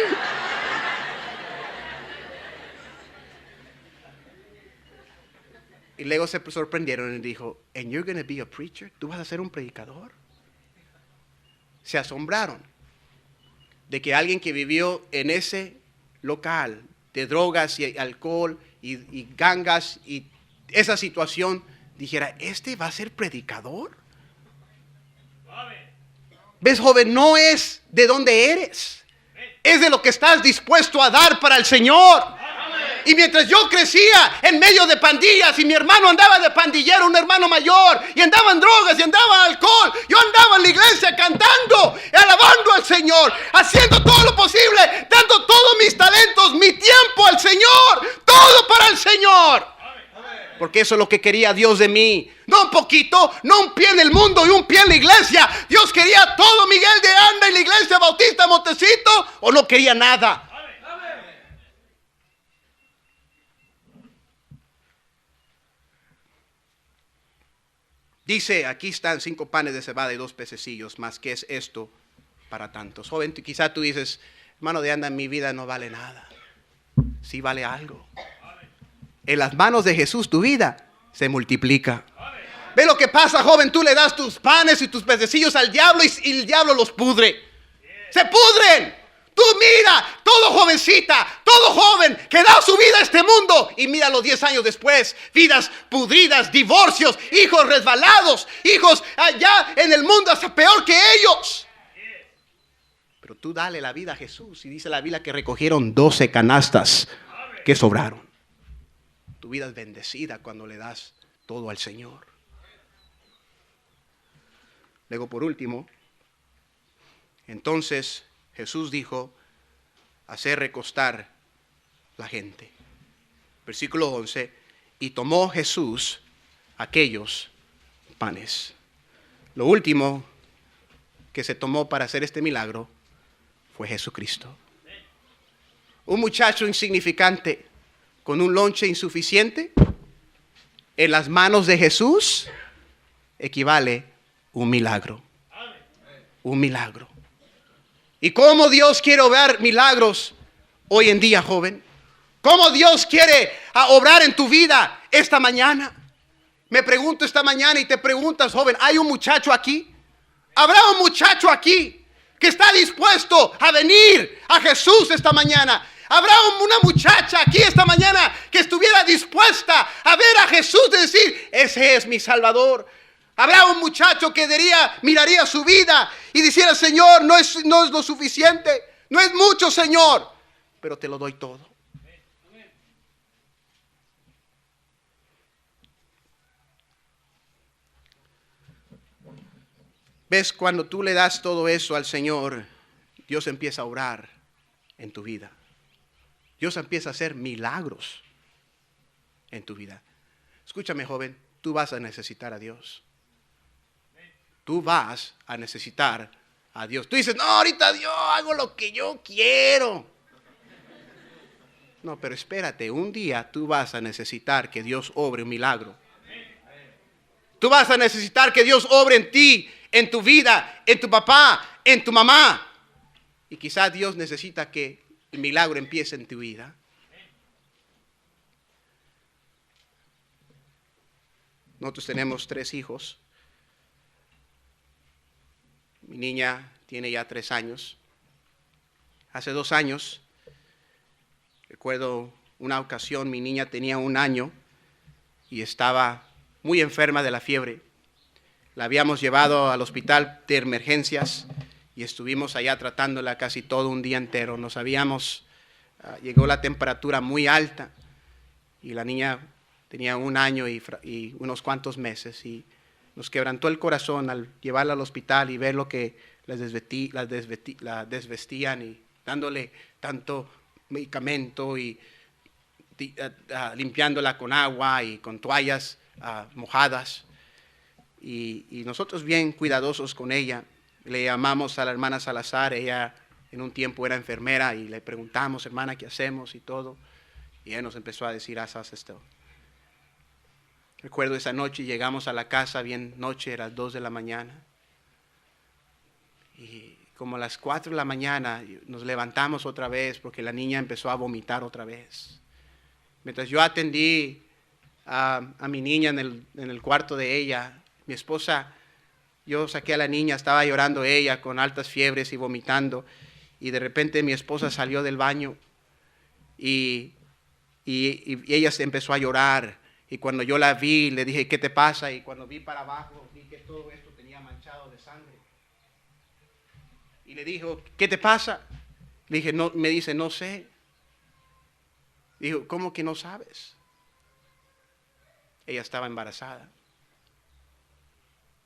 Y luego se sorprendieron y dijo, and you're going to be a preacher? ¿Tú vas a ser un predicador? Se asombraron de que alguien que vivió en ese local de drogas y alcohol y gangas y esa situación dijera, ¿este va a ser predicador? ¿Ves, joven? No es de dónde eres, es de lo que estás dispuesto a dar para el Señor. Y mientras yo crecía en medio de pandillas y mi hermano andaba de pandillero, un hermano mayor, y andaba en drogas y andaba en alcohol, yo andaba en la iglesia cantando, alabando al Señor, haciendo todo lo posible, dando todo mi porque eso es lo que quería Dios de mí. No un poquito, no un pie en el mundo y un pie en la iglesia. Dios quería todo, Miguel de Anda y la iglesia Bautista Montecito, o no quería nada. Dice, aquí están 5 panes de cebada y 2 pececillos, más que es esto para tantos. Joven, quizá tú dices, hermano de Anda, mi vida no vale nada. Sí vale algo. En las manos de Jesús tu vida se multiplica. Ve lo que pasa, joven, tú le das tus panes y tus pececillos al diablo y el diablo los pudre. Se pudren. Tú mira, todo jovencita, todo joven que da su vida a este mundo y mira los 10 años después, vidas pudridas, divorcios, hijos resbalados, hijos allá en el mundo hasta peor que ellos. Pero tú dale la vida a Jesús y dice la Biblia que recogieron 12 canastas que sobraron. Tu vida es bendecida cuando le das todo al Señor. Luego por último, entonces Jesús dijo, hacer recostar la gente. Versículo 11, y tomó Jesús aquellos panes. Lo último que se tomó para hacer este milagro fue Jesucristo. Un muchacho insignificante con un lonche insuficiente en las manos de Jesús equivale un milagro. Un milagro. ¿Y cómo Dios quiere obrar milagros hoy en día, joven? ¿Cómo Dios quiere obrar en tu vida esta mañana? Me pregunto esta mañana y te preguntas, joven, ¿hay un muchacho aquí? ¿Habrá un muchacho aquí que está dispuesto a venir a Jesús esta mañana? ¿Habrá una muchacha aquí esta mañana que estuviera dispuesta a ver a Jesús y decir, ese es mi Salvador? Habrá un muchacho que miraría su vida y dijera, Señor, no es lo suficiente, no es mucho, Señor, pero te lo doy todo. ¿Ves? Cuando tú le das todo eso al Señor, Dios empieza a obrar en tu vida. Dios empieza a hacer milagros en tu vida. Escúchame, joven, tú vas a necesitar a Dios. Tú vas a necesitar a Dios. Tú dices, no, ahorita yo hago lo que yo quiero. No, pero espérate, un día tú vas a necesitar que Dios obre un milagro. Tú vas a necesitar que Dios obre en ti, en tu vida, en tu papá, en tu mamá. Y quizás Dios necesita que el milagro empiece en tu vida. Nosotros tenemos 3 hijos. Mi niña tiene ya 3 años. Hace 2 años, recuerdo una ocasión, mi niña tenía 1 año y estaba muy enferma de la fiebre. La habíamos llevado al hospital de emergencias y estuvimos allá tratándola casi todo un día entero. Llegó la temperatura muy alta y la niña tenía 1 año y unos cuantos meses y nos quebrantó el corazón al llevarla al hospital y ver lo que la desvestían y dándole tanto medicamento y limpiándola con agua y con toallas mojadas. Y nosotros bien cuidadosos con ella. Le llamamos a la hermana Salazar, ella en un tiempo era enfermera y le preguntamos, hermana, ¿qué hacemos? Y todo. Y ella nos empezó a decir, haz esto. Recuerdo esa noche, llegamos a la casa bien noche, era las 2 de la mañana. Y como a las 4 de la mañana nos levantamos otra vez porque la niña empezó a vomitar otra vez. Mientras yo atendí a mi niña en el cuarto de ella, mi esposa, yo saqué a la niña, estaba llorando ella con altas fiebres y vomitando. Y de repente mi esposa salió del baño y ella se empezó a llorar. Y cuando yo la vi, le dije, ¿qué te pasa? Y cuando vi para abajo, vi que todo esto tenía manchado de sangre. Y le dijo, ¿qué te pasa? Le dije, no, me dice, no sé. Dijo, ¿cómo que no sabes? Ella estaba embarazada.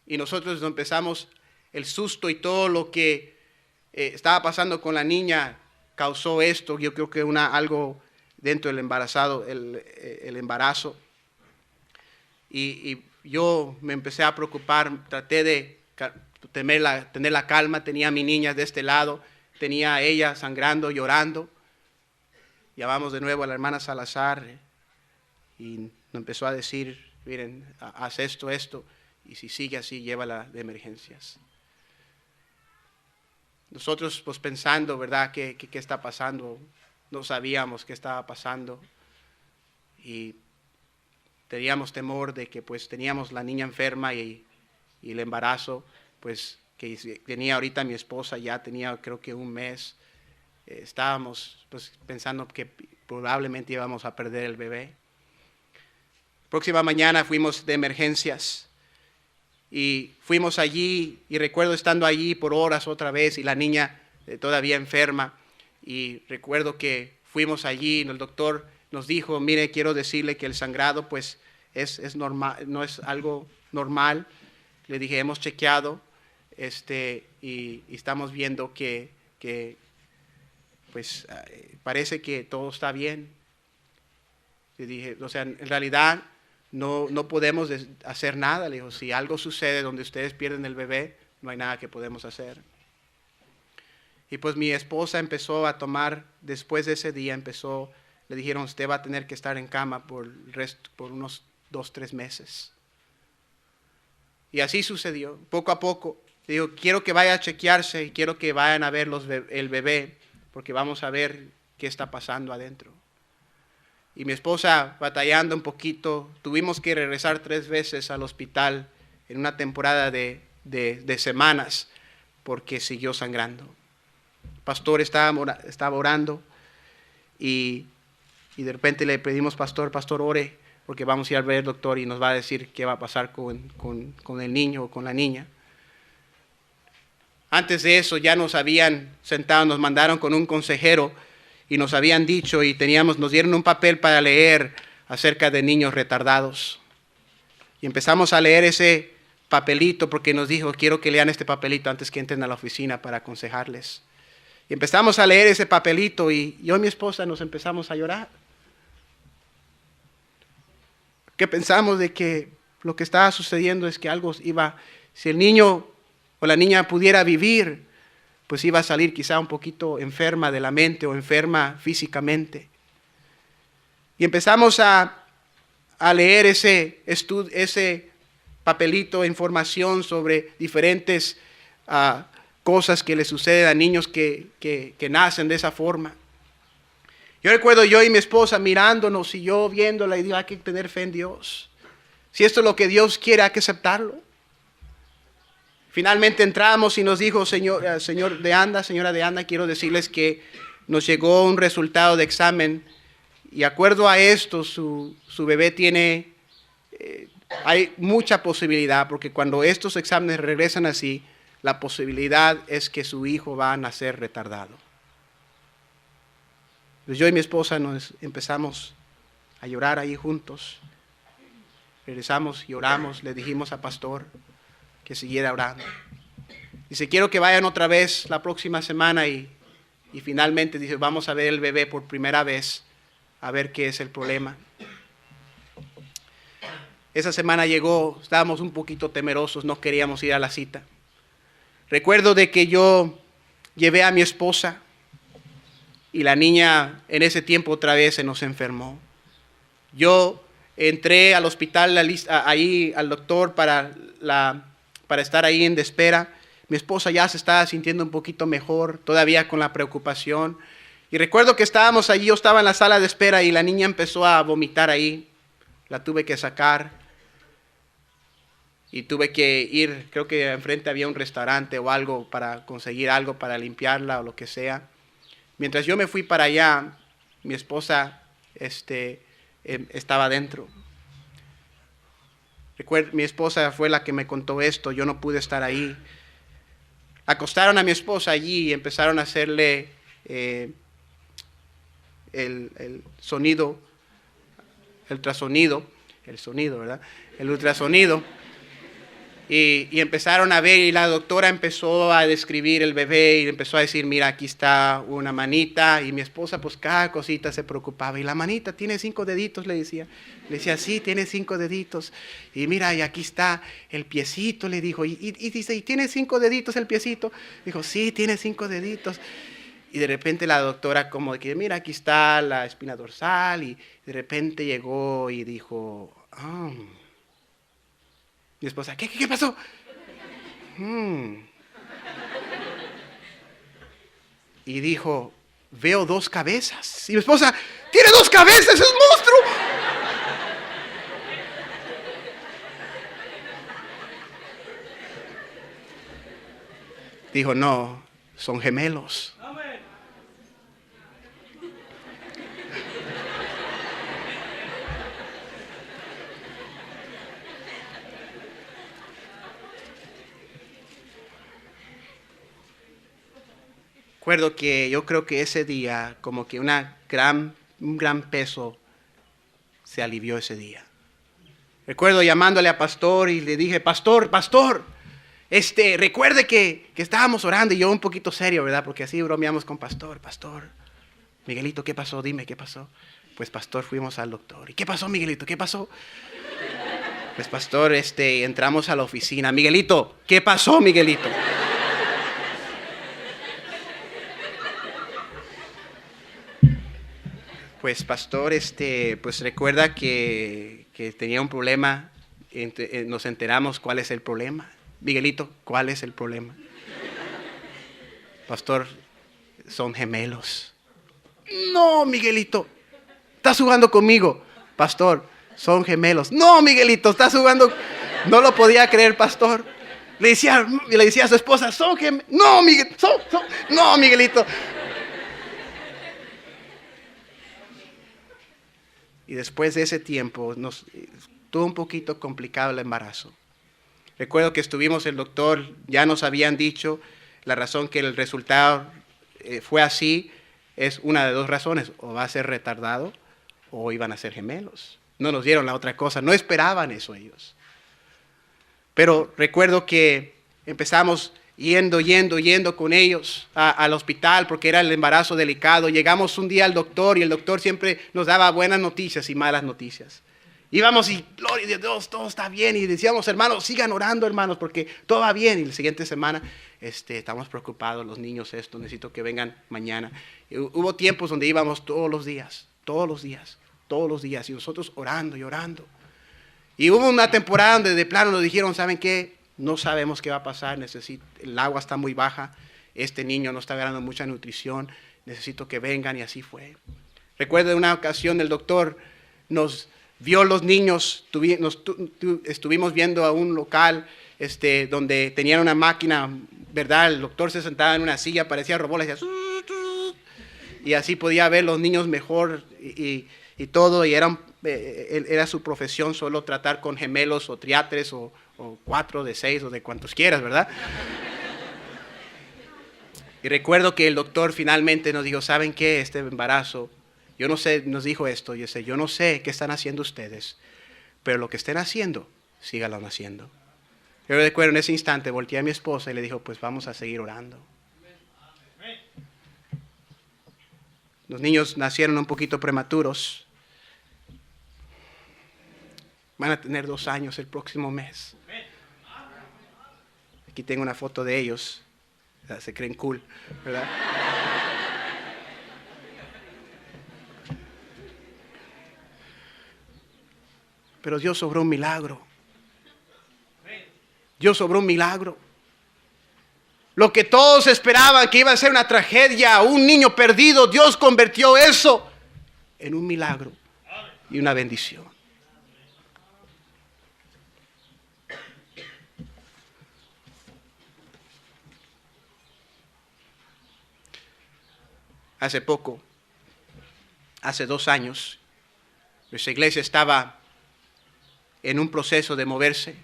Y nosotros empezamos, el susto y todo lo que estaba pasando con la niña causó esto. Yo creo que algo dentro del embarazado, el embarazo. y yo me empecé a preocupar, traté de tener la calma, tenía a mi niña de este lado, tenía a ella sangrando, llorando. Llamamos de nuevo a la hermana Salazar y nos empezó a decir, miren, haz esto, y si sigue así, llévala de emergencias. Nosotros pues pensando, ¿verdad?, ¿qué está pasando? No sabíamos qué estaba pasando y teníamos temor de que pues teníamos la niña enferma y el embarazo, pues que tenía ahorita mi esposa, ya tenía creo que un mes. Estábamos pues pensando que probablemente íbamos a perder el bebé. Próxima mañana fuimos de emergencias y fuimos allí y recuerdo estando allí por horas otra vez y la niña todavía enferma, y recuerdo que fuimos allí y el doctor nos dijo, mire, quiero decirle que el sangrado pues es normal, no es algo normal. Le dije, hemos chequeado y estamos viendo que pues parece que todo está bien. Le dije, o sea, en realidad no podemos hacer nada. Le dijo, si algo sucede donde ustedes pierden el bebé, no hay nada que podemos hacer. Y pues mi esposa empezó a tomar, después de ese día le dijeron, usted va a tener que estar en cama por unos 2-3 meses. Y así sucedió, poco a poco. Le digo, quiero que vaya a chequearse y quiero que vayan a ver el bebé, porque vamos a ver qué está pasando adentro. Y mi esposa batallando un poquito, tuvimos que regresar 3 veces al hospital en una temporada de semanas, porque siguió sangrando. El pastor estaba orando y de repente le pedimos, pastor, ore, porque vamos a ir a ver al doctor y nos va a decir qué va a pasar con el niño o con la niña. Antes de eso ya nos habían sentado, nos mandaron con un consejero y nos habían dicho y nos dieron un papel para leer acerca de niños retardados. Y empezamos a leer ese papelito porque nos dijo, quiero que lean este papelito antes que entren a la oficina para aconsejarles. Y empezamos a leer ese papelito y yo y mi esposa nos empezamos a llorar. Que pensamos de que lo que estaba sucediendo es que si el niño o la niña pudiera vivir, pues iba a salir quizá un poquito enferma de la mente o enferma físicamente. Y empezamos a leer ese papelito, información sobre diferentes cosas que le suceden a niños que nacen de esa forma. Yo recuerdo yo y mi esposa mirándonos y yo viéndola y digo, hay que tener fe en Dios. Si esto es lo que Dios quiere, hay que aceptarlo. Finalmente entramos y nos dijo, señora de Anda, quiero decirles que nos llegó un resultado de examen y de acuerdo a esto su bebé tiene, hay mucha posibilidad, porque cuando estos exámenes regresan así, la posibilidad es que su hijo va a nacer retardado. Pues yo y mi esposa nos empezamos a llorar ahí juntos. Regresamos y oramos, le dijimos al pastor que siguiera orando. Dice, quiero que vayan otra vez la próxima semana y finalmente dice, vamos a ver el bebé por primera vez, a ver qué es el problema. Esa semana llegó, estábamos un poquito temerosos, no queríamos ir a la cita. Recuerdo de que yo llevé a mi esposa y la niña en ese tiempo otra vez se nos enfermó. Yo entré al hospital, ahí al doctor para estar ahí en espera. Mi esposa ya se estaba sintiendo un poquito mejor, todavía con la preocupación. Y recuerdo que estábamos allí, yo estaba en la sala de espera y la niña empezó a vomitar ahí. La tuve que sacar y tuve que ir, creo que enfrente había un restaurante o algo para conseguir algo para limpiarla o lo que sea. Mientras yo me fui para allá, mi esposa estaba dentro. Recuerdo, mi esposa fue la que me contó esto, yo no pude estar ahí. Acostaron a mi esposa allí y empezaron a hacerle el sonido, el ultrasonido, ¿verdad? El ultrasonido. Y empezaron a ver y la doctora empezó a describir el bebé y empezó a decir, mira, aquí está una manita. Y mi esposa pues cada cosita se preocupaba. Y la manita tiene 5 deditos, le decía. Le decía, sí, tiene 5 deditos. Y mira, y aquí está el piecito, le dijo. Y dice, ¿y tiene 5 deditos el piecito? Dijo, sí, tiene 5 deditos. Y de repente la doctora como de que, mira, aquí está la espina dorsal. Y de repente llegó y dijo, ah. Mi esposa, ¿qué pasó? Y dijo, veo 2 cabezas. Y mi esposa, ¡tiene 2 cabezas! ¡Es un monstruo! Dijo, no, son gemelos. Recuerdo que yo creo que ese día, como que un gran peso se alivió ese día. Recuerdo llamándole a pastor y le dije, pastor, recuerde que estábamos orando y yo un poquito serio, ¿verdad? Porque así bromeamos con pastor, Miguelito, ¿qué pasó? Dime, ¿qué pasó? Pues pastor, fuimos al doctor. ¿Y qué pasó, Miguelito? ¿Qué pasó? Pues pastor, entramos a la oficina. Miguelito, ¿qué pasó, Miguelito? Pues pastor, pues recuerda que tenía un problema, nos enteramos cuál es el problema. Miguelito, ¿cuál es el problema? Pastor, son gemelos. No, Miguelito, estás jugando conmigo. Pastor, son gemelos. No, Miguelito, estás jugando. No lo podía creer, pastor. Le decía a su esposa, son gemelos. No, no, Miguelito. Y después de ese tiempo, estuvo un poquito complicado el embarazo. Recuerdo que estuvimos, el doctor, ya nos habían dicho la razón que el resultado fue así, es una de 2 razones, o va a ser retardado o iban a ser gemelos. No nos dieron la otra cosa, no esperaban eso ellos. Pero recuerdo que empezamos yendo con ellos al hospital porque era el embarazo delicado. Llegamos un día al doctor y el doctor siempre nos daba buenas noticias y malas noticias. Íbamos y, gloria a Dios, todo está bien. Y decíamos, hermanos, sigan orando, hermanos, porque todo va bien. Y la siguiente semana, estamos preocupados, los niños, necesito que vengan mañana. Y hubo tiempos donde íbamos todos los días. Y nosotros orando y orando. Y hubo una temporada donde de plano nos dijeron, ¿saben qué? No sabemos qué va a pasar, el agua está muy baja, este niño no está ganando mucha nutrición, necesito que vengan, y así fue. Recuerdo una ocasión el doctor nos vio los niños, estuvimos viendo a un local donde tenían una máquina, ¿verdad? El doctor se sentaba en una silla, parecía robot, le decía, y así podía ver los niños mejor y todo, y era su profesión solo tratar con gemelos o triáteres o 4 de 6 o de cuantos quieras, ¿verdad? Y recuerdo que el doctor finalmente nos dijo, ¿saben qué? Este embarazo, yo no sé, nos dijo esto, yo no sé qué están haciendo ustedes, pero lo que estén haciendo, síganlo haciendo. Yo recuerdo en ese instante, volteé a mi esposa y le dijo, pues vamos a seguir orando. Los niños nacieron un poquito prematuros. Van a tener 2 años el próximo mes. Aquí tengo una foto de ellos. Se creen cool, ¿verdad? Pero Dios obró un milagro. Dios obró un milagro. Lo que todos esperaban que iba a ser una tragedia, un niño perdido, Dios convirtió eso en un milagro y una bendición. Hace poco, hace 2 años, nuestra iglesia estaba en un proceso de moverse.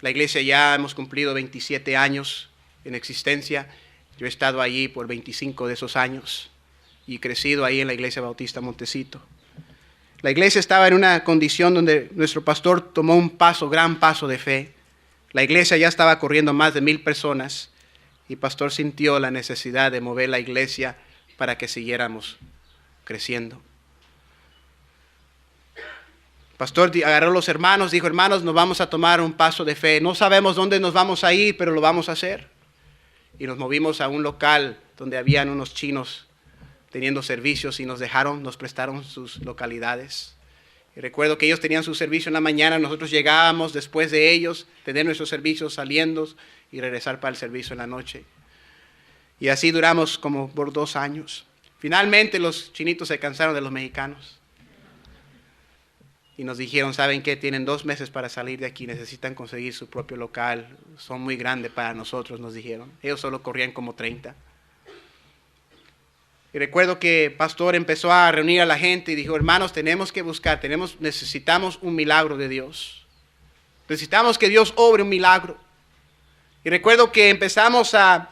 La iglesia ya hemos cumplido 27 años en existencia. Yo he estado allí por 25 de esos años y crecido ahí en la iglesia Bautista Montecito. La iglesia estaba en una condición donde nuestro pastor tomó un gran paso de fe. La iglesia ya estaba corriendo más de 1,000 personas y el pastor sintió la necesidad de mover la iglesia para que siguiéramos creciendo. El pastor agarró a los hermanos, dijo, hermanos, nos vamos a tomar un paso de fe. No sabemos dónde nos vamos a ir, pero lo vamos a hacer. Y nos movimos a un local donde habían unos chinos teniendo servicios y nos prestaron sus localidades. Y recuerdo que ellos tenían su servicio en la mañana, nosotros llegábamos después de ellos, tener nuestros servicios saliendo y regresar para el servicio en la noche. Y así duramos como por 2 años. Finalmente los chinitos se cansaron de los mexicanos. Y nos dijeron, ¿saben qué? Tienen 2 meses para salir de aquí, necesitan conseguir su propio local. Son muy grandes para nosotros, nos dijeron. Ellos solo corrían como 30. Y recuerdo que el pastor empezó a reunir a la gente y dijo, hermanos, tenemos que buscar, necesitamos un milagro de Dios. Necesitamos que Dios obre un milagro. Y recuerdo que empezamos a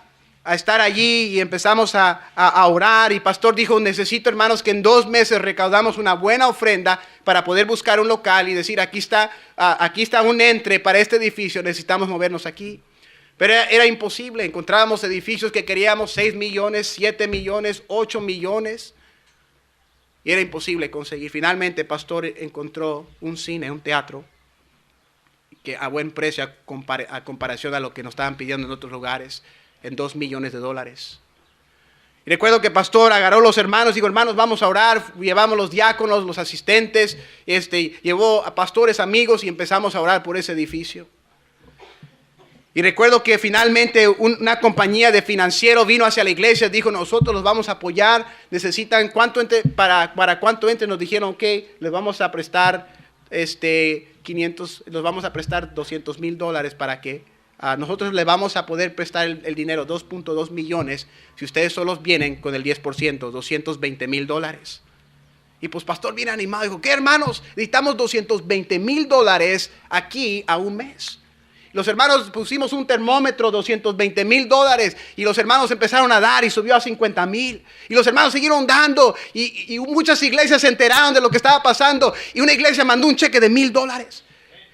estar allí y empezamos a orar. Y el pastor dijo, necesito, hermanos, que en 2 meses recaudamos una buena ofrenda para poder buscar un local y decir, aquí está un entre para este edificio, necesitamos movernos aquí. Pero era imposible, encontrábamos edificios que queríamos 6 millones, 7 millones, 8 millones. Y era imposible conseguir. Finalmente el pastor encontró un cine, un teatro, que a buen precio a comparación a lo que nos estaban pidiendo en otros lugares, en $2 millones. Y recuerdo que el pastor agarró a los hermanos y dijo, hermanos, vamos a orar. Llevamos los diáconos, los asistentes, llevó a pastores, amigos y empezamos a orar por ese edificio. Y recuerdo que finalmente una compañía de financiero vino hacia la iglesia, dijo, nosotros los vamos a apoyar, necesitan para cuánto entre, nos dijeron, ok, les vamos a prestar les vamos a prestar $200,000 para que nosotros les vamos a poder prestar el dinero, 2.2 millones, si ustedes solos vienen con el 10%, $220,000. Y pues pastor bien animado, dijo, ¿qué hermanos? Necesitamos $220,000 aquí a un mes. Los hermanos pusimos un termómetro, $220,000, y los hermanos empezaron a dar y subió a 50,000. Y los hermanos siguieron dando y muchas iglesias se enteraron de lo que estaba pasando. Y una iglesia mandó un cheque de $1,000.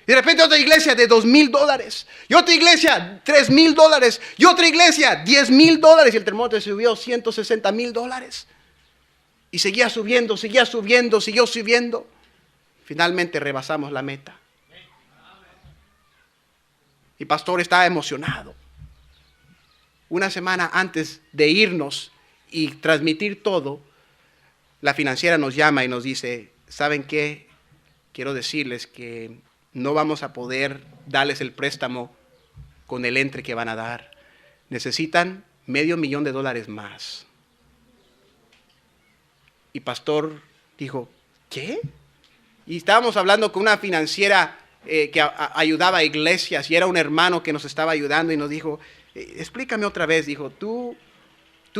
Y de repente otra iglesia de $2,000. Y otra iglesia $3,000. Y otra iglesia $10,000. Y el termómetro subió $160,000. Y seguía subiendo, siguió subiendo. Finalmente rebasamos la meta. Y el pastor estaba emocionado. Una semana antes de irnos y transmitir todo, la financiera nos llama y nos dice, ¿saben qué? Quiero decirles que no vamos a poder darles el préstamo con el entre que van a dar. Necesitan $500,000 más. Y pastor dijo, ¿qué? Y estábamos hablando con una financiera que ayudaba a iglesias y era un hermano que nos estaba ayudando y nos dijo, explícame otra vez, dijo, tú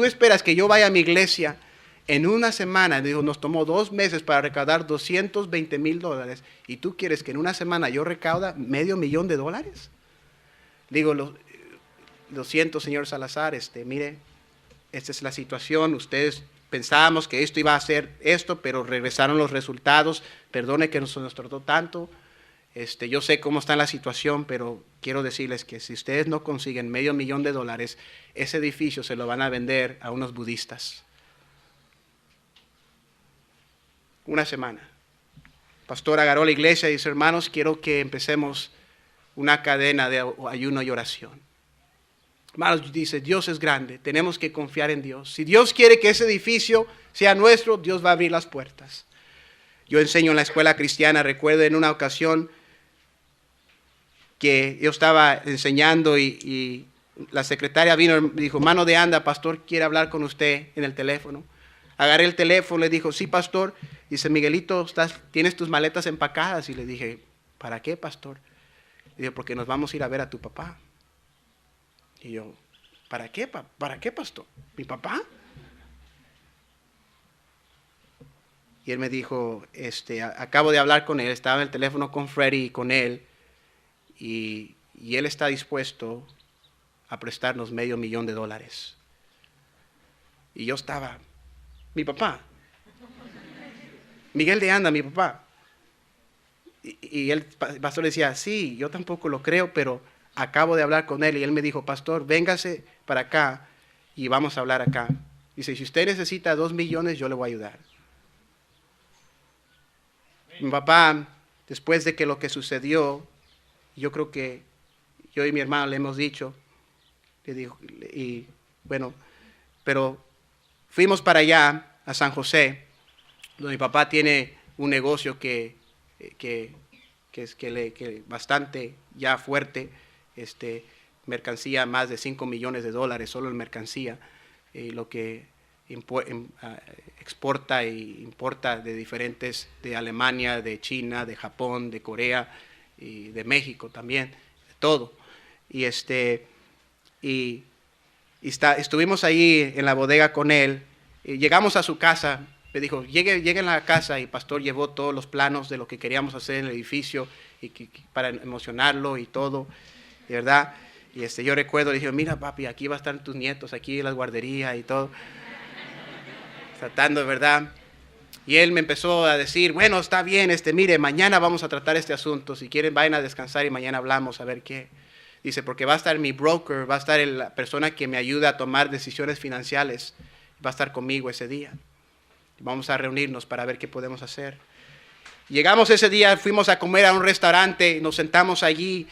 esperas que yo vaya a mi iglesia en una semana, dijo, nos tomó 2 meses para recaudar $220,000 y tú quieres que en una semana yo recauda $500,000. Digo, lo siento señor Salazar, mire, esta es la situación, ustedes pensábamos que esto iba a ser esto, pero regresaron los resultados, perdone que nos trató tanto. Yo sé cómo está la situación, pero quiero decirles que si ustedes no consiguen $500,000, ese edificio se lo van a vender a unos budistas. Una semana. El pastor agarró la iglesia y dice, hermanos, quiero que empecemos una cadena de ayuno y oración. Hermanos, dice, Dios es grande, tenemos que confiar en Dios. Si Dios quiere que ese edificio sea nuestro, Dios va a abrir las puertas. Yo enseño en la escuela cristiana, recuerdo en una ocasión que yo estaba enseñando y la secretaria vino y me dijo, mano de anda, pastor quiere hablar con usted en el teléfono. Agarré el teléfono, le dijo, sí, pastor. Dice, Miguelito, ¿tienes tus maletas empacadas? Y le dije, ¿para qué, pastor? Dice, porque nos vamos a ir a ver a tu papá. Y yo, ¿para qué, pastor? ¿Mi papá? Y él me dijo, acabo de hablar con él, estaba en el teléfono con Freddy y con él, y él está dispuesto a prestarnos $500,000. Y yo estaba, mi papá, Miguel de Anda, mi papá. Y el pastor decía, sí, yo tampoco lo creo, pero acabo de hablar con él y él me dijo, pastor, véngase para acá y vamos a hablar acá. Dice, si usted necesita 2 millones, yo le voy a ayudar. Mi papá, después de que lo que sucedió, yo creo que yo y mi hermano le hemos dicho, le dijo, y bueno, pero fuimos para allá, a San José, donde mi papá tiene un negocio que es bastante ya fuerte, mercancía, más de 5 millones de dólares solo en mercancía, lo que exporta e importa de diferentes, de Alemania, de China, de Japón, de Corea y de México también, de todo. Y estuvimos ahí en la bodega con él, y llegamos a su casa, me dijo, llegue a la casa, y el pastor llevó todos los planos de lo que queríamos hacer en el edificio y para emocionarlo y todo, de verdad. Y yo recuerdo, le dije, mira papi, aquí van a estar tus nietos, aquí las guarderías y todo, tratando, ¿verdad? Y él me empezó a decir, bueno, está bien, mire, mañana vamos a tratar este asunto, si quieren vayan a descansar y mañana hablamos a ver qué. Dice, porque va a estar mi broker, va a estar la persona que me ayuda a tomar decisiones financieras, va a estar conmigo ese día. Vamos a reunirnos para ver qué podemos hacer. Llegamos ese día, fuimos a comer a un restaurante, nos sentamos allí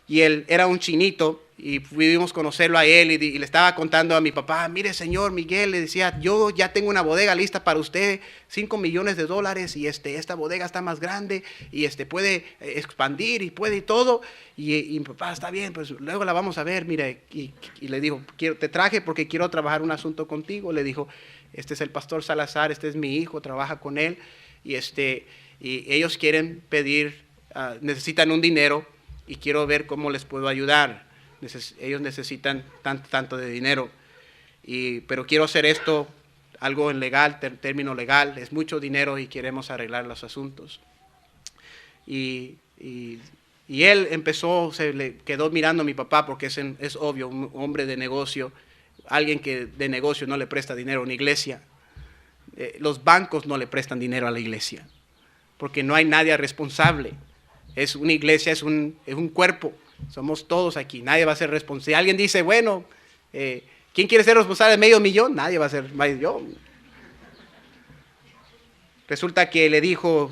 y él era un chinito y pudimos conocerlo a él y le estaba contando a mi papá, mire señor Miguel, le decía, yo ya tengo una bodega lista para usted, 5 millones de dólares y esta bodega está más grande y puede expandir y puede y todo. Y mi papá, está bien, pues luego la vamos a ver, mire. Y le dijo, te traje porque quiero trabajar un asunto contigo. Le dijo, este es el pastor Salazar, este es mi hijo, trabaja con él y ellos quieren pedir, necesitan un dinero y quiero ver cómo les puedo ayudar. Ellos necesitan tanto de dinero, pero quiero hacer esto, algo en legal, término legal, es mucho dinero y queremos arreglar los asuntos. Y él empezó, se le quedó mirando a mi papá porque es obvio, un hombre de negocio, alguien que de negocio no le presta dinero a una iglesia. Los bancos no le prestan dinero a la iglesia porque no hay nadie responsable. Es una iglesia, es un cuerpo. Somos todos aquí, nadie va a ser responsable. Si alguien dice, bueno, ¿quién quiere ser responsable de $500,000? Nadie va a ser, yo. Resulta que le dijo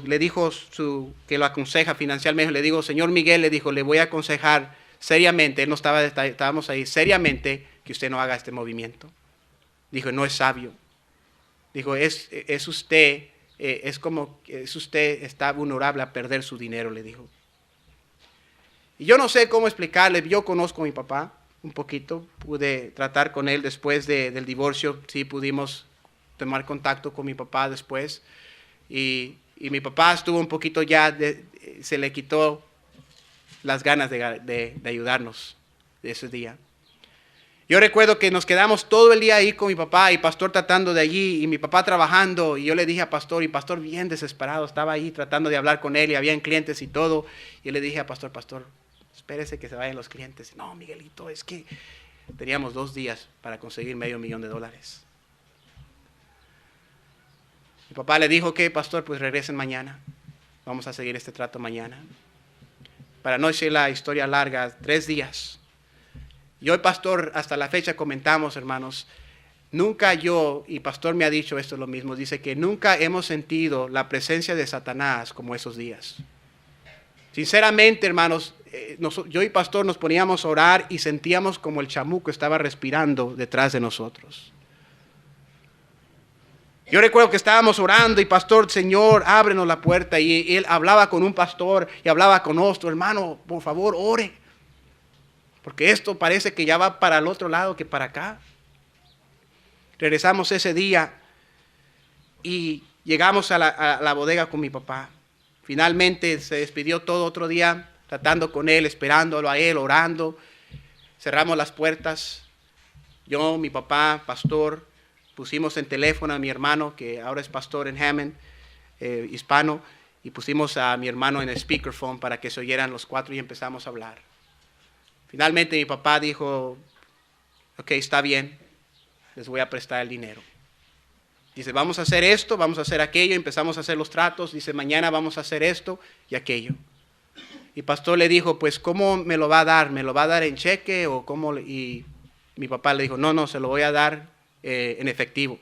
que lo aconseja financieramente, le digo, señor Miguel, le dijo, le voy a aconsejar seriamente, él no estaba, estábamos ahí, seriamente, que usted no haga este movimiento. Dijo, no es sabio. Dijo, usted está vulnerable a perder su dinero, le dijo. Y yo no sé cómo explicarle, yo conozco a mi papá un poquito, pude tratar con él después del divorcio, sí pudimos tomar contacto con mi papá después, y mi papá estuvo un poquito ya, se le quitó las ganas de ayudarnos de ese día. Yo recuerdo que nos quedamos todo el día ahí con mi papá y pastor tratando de allí y mi papá trabajando, y yo le dije a pastor, y pastor bien desesperado, estaba ahí tratando de hablar con él y habían clientes y todo, y le dije a pastor, espérese que se vayan los clientes. No, Miguelito, es que teníamos 2 días para conseguir $500,000. Mi papá le dijo que, pastor, pues regresen mañana. Vamos a seguir este trato mañana. Para no decir la historia larga, 3 días. Yo y pastor hasta la fecha comentamos, hermanos, nunca yo, y pastor me ha dicho esto lo mismo, dice que nunca hemos sentido la presencia de Satanás como esos días. Sinceramente, hermanos, yo y pastor nos poníamos a orar y sentíamos como el chamuco estaba respirando detrás de nosotros. Yo recuerdo que estábamos orando y pastor, Señor, ábrenos la puerta, y él hablaba con un pastor y hablaba con otro, hermano, por favor, ore, porque esto parece que ya va para el otro lado que para acá. Regresamos ese día y llegamos a la bodega con mi papá. Finalmente se despidió todo otro día, tratando con él, esperándolo a él, orando. Cerramos las puertas. Yo, mi papá, pastor, pusimos en teléfono a mi hermano, que ahora es pastor en Hammond, hispano, y pusimos a mi hermano en el speakerphone para que se oyeran los 4 y empezamos a hablar. Finalmente mi papá dijo, ok, está bien, les voy a prestar el dinero. Dice, vamos a hacer esto, vamos a hacer aquello, empezamos a hacer los tratos, dice, mañana vamos a hacer esto y aquello. Y pastor le dijo, pues, ¿cómo me lo va a dar? ¿Me lo va a dar en cheque o cómo? Y mi papá le dijo, no, se lo voy a dar en efectivo.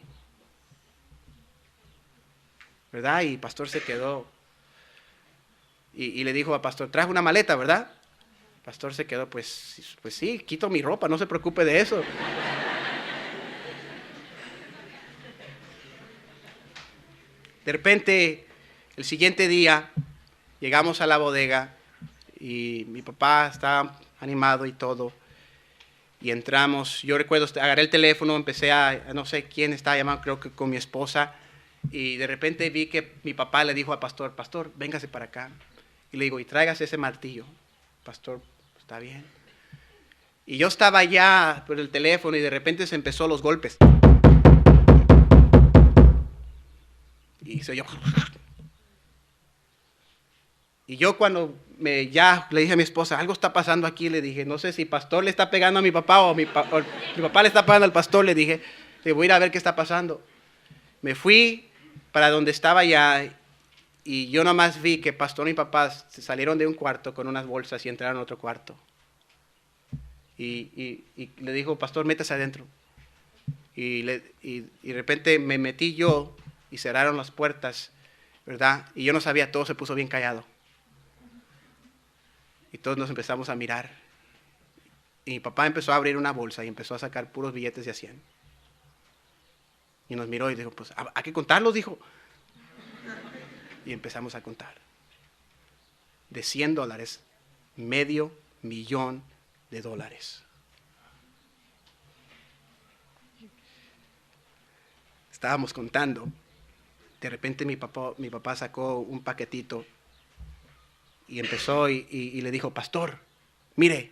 ¿Verdad? Y pastor se quedó. Y le dijo a pastor, traje una maleta, ¿verdad? Pastor se quedó, pues sí, quito mi ropa, no se preocupe de eso. De repente, el siguiente día, llegamos a la bodega y mi papá estaba animado y todo. Y entramos, yo recuerdo, agarré el teléfono, empecé no sé quién estaba llamando, creo que con mi esposa. Y de repente vi que mi papá le dijo al pastor, pastor, véngase para acá. Y le digo, y tráigase ese martillo. Pastor, está bien. Y yo estaba allá por el teléfono y de repente se empezó los golpes. Y se oyó. Y yo cuando ya le dije a mi esposa, algo está pasando aquí, le dije, no sé si pastor le está pegando a mi papá o mi papá le está pegando al pastor, le dije, voy a ir a ver qué está pasando. Me fui para donde estaba ya y yo nomás vi que pastor y mi papá se salieron de un cuarto con unas bolsas y entraron a otro cuarto. Y le dijo, pastor, métase adentro. Y de repente me metí yo y cerraron las puertas, ¿verdad? Y yo no sabía, todo se puso bien callado. Y todos nos empezamos a mirar. Y mi papá empezó a abrir una bolsa y empezó a sacar puros billetes de a 100. Y nos miró y dijo, pues hay que contarlos, dijo. Y empezamos a contar. De $100, $500,000. Estábamos contando. De repente mi papá sacó un paquetito y empezó y le dijo, pastor, mire,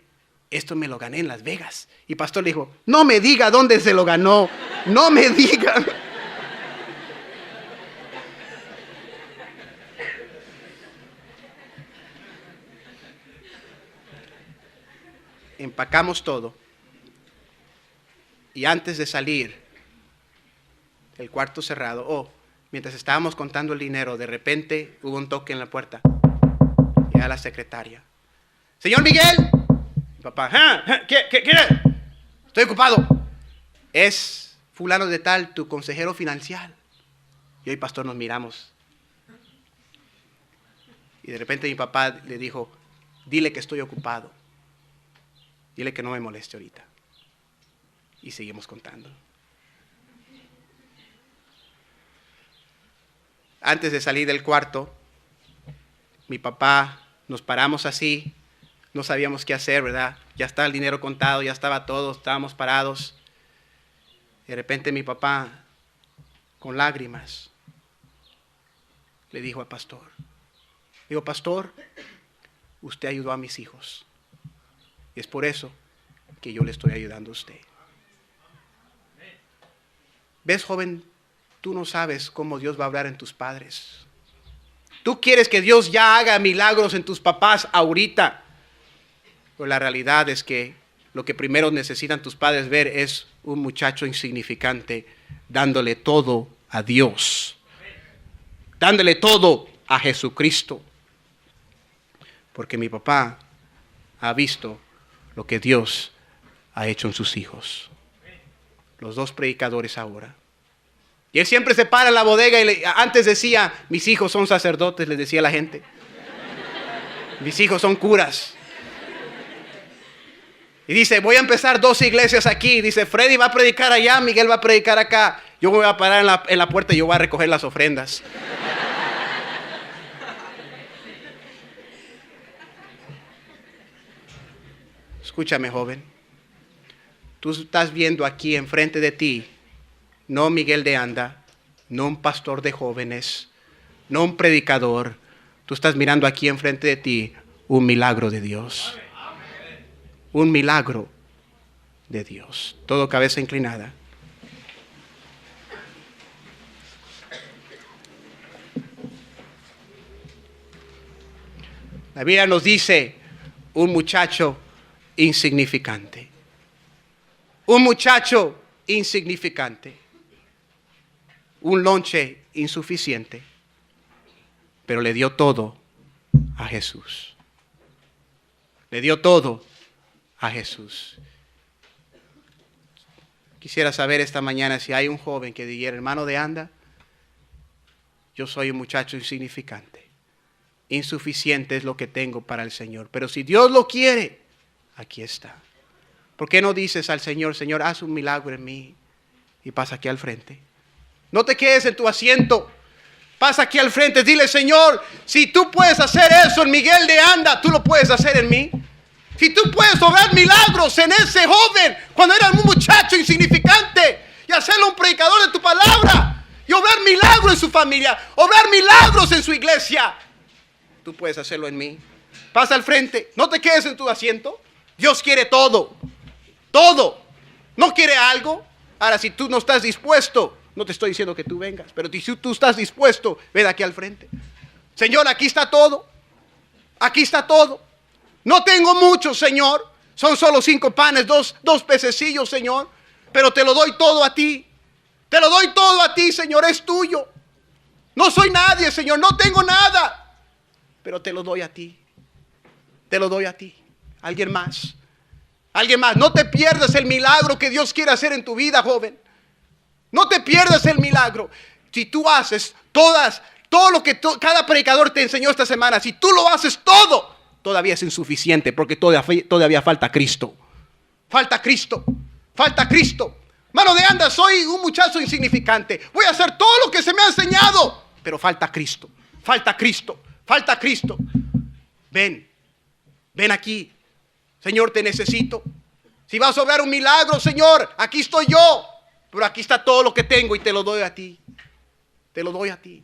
esto me lo gané en Las Vegas. Y pastor le dijo, no me diga dónde se lo ganó, no me diga. Empacamos todo y antes de salir, el cuarto cerrado, mientras estábamos contando el dinero, de repente hubo un toque en la puerta. Y era la secretaria. Señor Miguel. Mi papá, ¿qué quiere? Estoy ocupado. Es fulano de tal, tu consejero financiero. Yo y el pastor nos miramos. Y de repente mi papá le dijo, dile que estoy ocupado. Dile que no me moleste ahorita. Y seguimos contando. Antes de salir del cuarto, mi papá, nos paramos así, no sabíamos qué hacer, ¿verdad? Ya estaba el dinero contado, ya estaba todo, estábamos parados. De repente mi papá, con lágrimas, le dijo al pastor, digo, pastor, usted ayudó a mis hijos. Y es por eso que yo le estoy ayudando a usted. ¿Ves, joven? Tú no sabes cómo Dios va a obrar en tus padres. Tú quieres que Dios ya haga milagros en tus papás ahorita. Pero la realidad es que lo que primero necesitan tus padres ver es un muchacho insignificante dándole todo a Dios. Dándole todo a Jesucristo. Porque mi papá ha visto lo que Dios ha hecho en sus hijos. Los dos predicadores ahora. Y él siempre se para en la bodega y antes decía, mis hijos son sacerdotes, les decía a la gente. Mis hijos son curas. Y dice, voy a empezar 2 iglesias aquí. Dice, Freddy va a predicar allá, Miguel va a predicar acá. Yo me voy a parar en la puerta y yo voy a recoger las ofrendas. Escúchame, joven. Tú estás viendo aquí enfrente de ti, no Miguel de Anda, no un pastor de jóvenes, no un predicador. Tú estás mirando aquí enfrente de ti un milagro de Dios. Un milagro de Dios. Todo cabeza inclinada. La Biblia nos dice un muchacho insignificante. Un muchacho insignificante. Un lonche insuficiente. Pero le dio todo a Jesús. Le dio todo a Jesús. Quisiera saber esta mañana si hay un joven que dijera, hermano de Anda, yo soy un muchacho insignificante. Insuficiente es lo que tengo para el Señor. Pero si Dios lo quiere, aquí está. ¿Por qué no dices al Señor, Señor, haz un milagro en mí? Y pasa aquí al frente. No te quedes en tu asiento. Pasa aquí al frente. Dile, Señor, si tú puedes hacer eso en Miguel de Anda, tú lo puedes hacer en mí. Si tú puedes obrar milagros en ese joven cuando era un muchacho insignificante y hacerlo un predicador de tu palabra y obrar milagros en su familia, obrar milagros en su iglesia, tú puedes hacerlo en mí. Pasa al frente, no te quedes en tu asiento. Dios quiere todo, todo. No quiere algo. Ahora, si tú no estás dispuesto, no te estoy diciendo que tú vengas, pero si tú estás dispuesto, ven aquí al frente. Señor, aquí está todo. Aquí está todo. No tengo mucho, Señor. Son solo 5 panes, dos pececillos, Señor. Pero te lo doy todo a ti. Te lo doy todo a ti, Señor. Es tuyo. No soy nadie, Señor. No tengo nada. Pero te lo doy a ti. Te lo doy a ti. Alguien más. Alguien más. No te pierdas el milagro que Dios quiere hacer en tu vida, joven. No te pierdas el milagro. Si tú haces todo lo que cada predicador te enseñó esta semana, si tú lo haces todo, todavía es insuficiente porque todavía falta Cristo. Falta Cristo. Falta Cristo. Mano de Anda, soy un muchacho insignificante. Voy a hacer todo lo que se me ha enseñado. Pero falta Cristo. Falta Cristo. Falta Cristo. Ven. Ven aquí. Señor, te necesito. Si vas a obrar un milagro, Señor, aquí estoy yo. Pero aquí está todo lo que tengo y te lo doy a ti. Te lo doy a ti.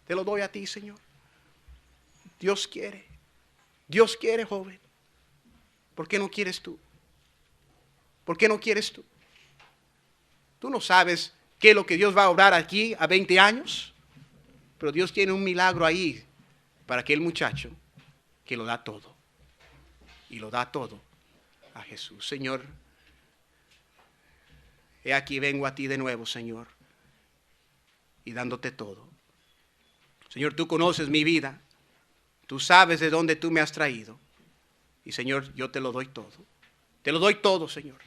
Te lo doy a ti, Señor. Dios quiere. Dios quiere, joven. ¿Por qué no quieres tú? ¿Por qué no quieres tú? Tú no sabes qué es lo que Dios va a obrar aquí a 20 años. Pero Dios tiene un milagro ahí para aquel muchacho que lo da todo. Y lo da todo a Jesús. Señor, he aquí vengo a ti de nuevo, Señor. Y dándote todo. Señor, tú conoces mi vida. Tú sabes de dónde tú me has traído. Y Señor, yo te lo doy todo. Te lo doy todo, Señor.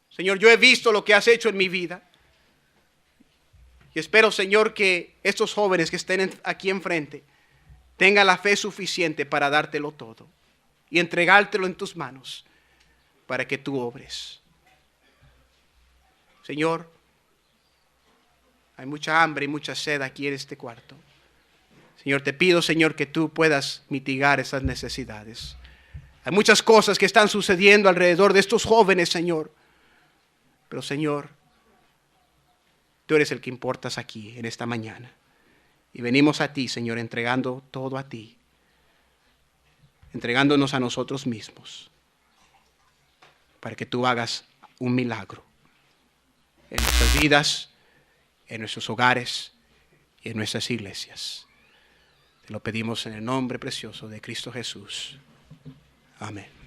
Señor, yo he visto lo que has hecho en mi vida. Y espero, Señor, que estos jóvenes que estén aquí enfrente tengan la fe suficiente para dártelo todo. Y entregártelo en tus manos para que tú obres. Señor, hay mucha hambre y mucha sed aquí en este cuarto. Señor, te pido, Señor, que tú puedas mitigar esas necesidades. Hay muchas cosas que están sucediendo alrededor de estos jóvenes, Señor. Pero, Señor, tú eres el que importas aquí en esta mañana. Y venimos a ti, Señor, entregando todo a ti. Entregándonos a nosotros mismos. Para que tú hagas un milagro en nuestras vidas, en nuestros hogares y en nuestras iglesias. Te lo pedimos en el nombre precioso de Cristo Jesús. Amén.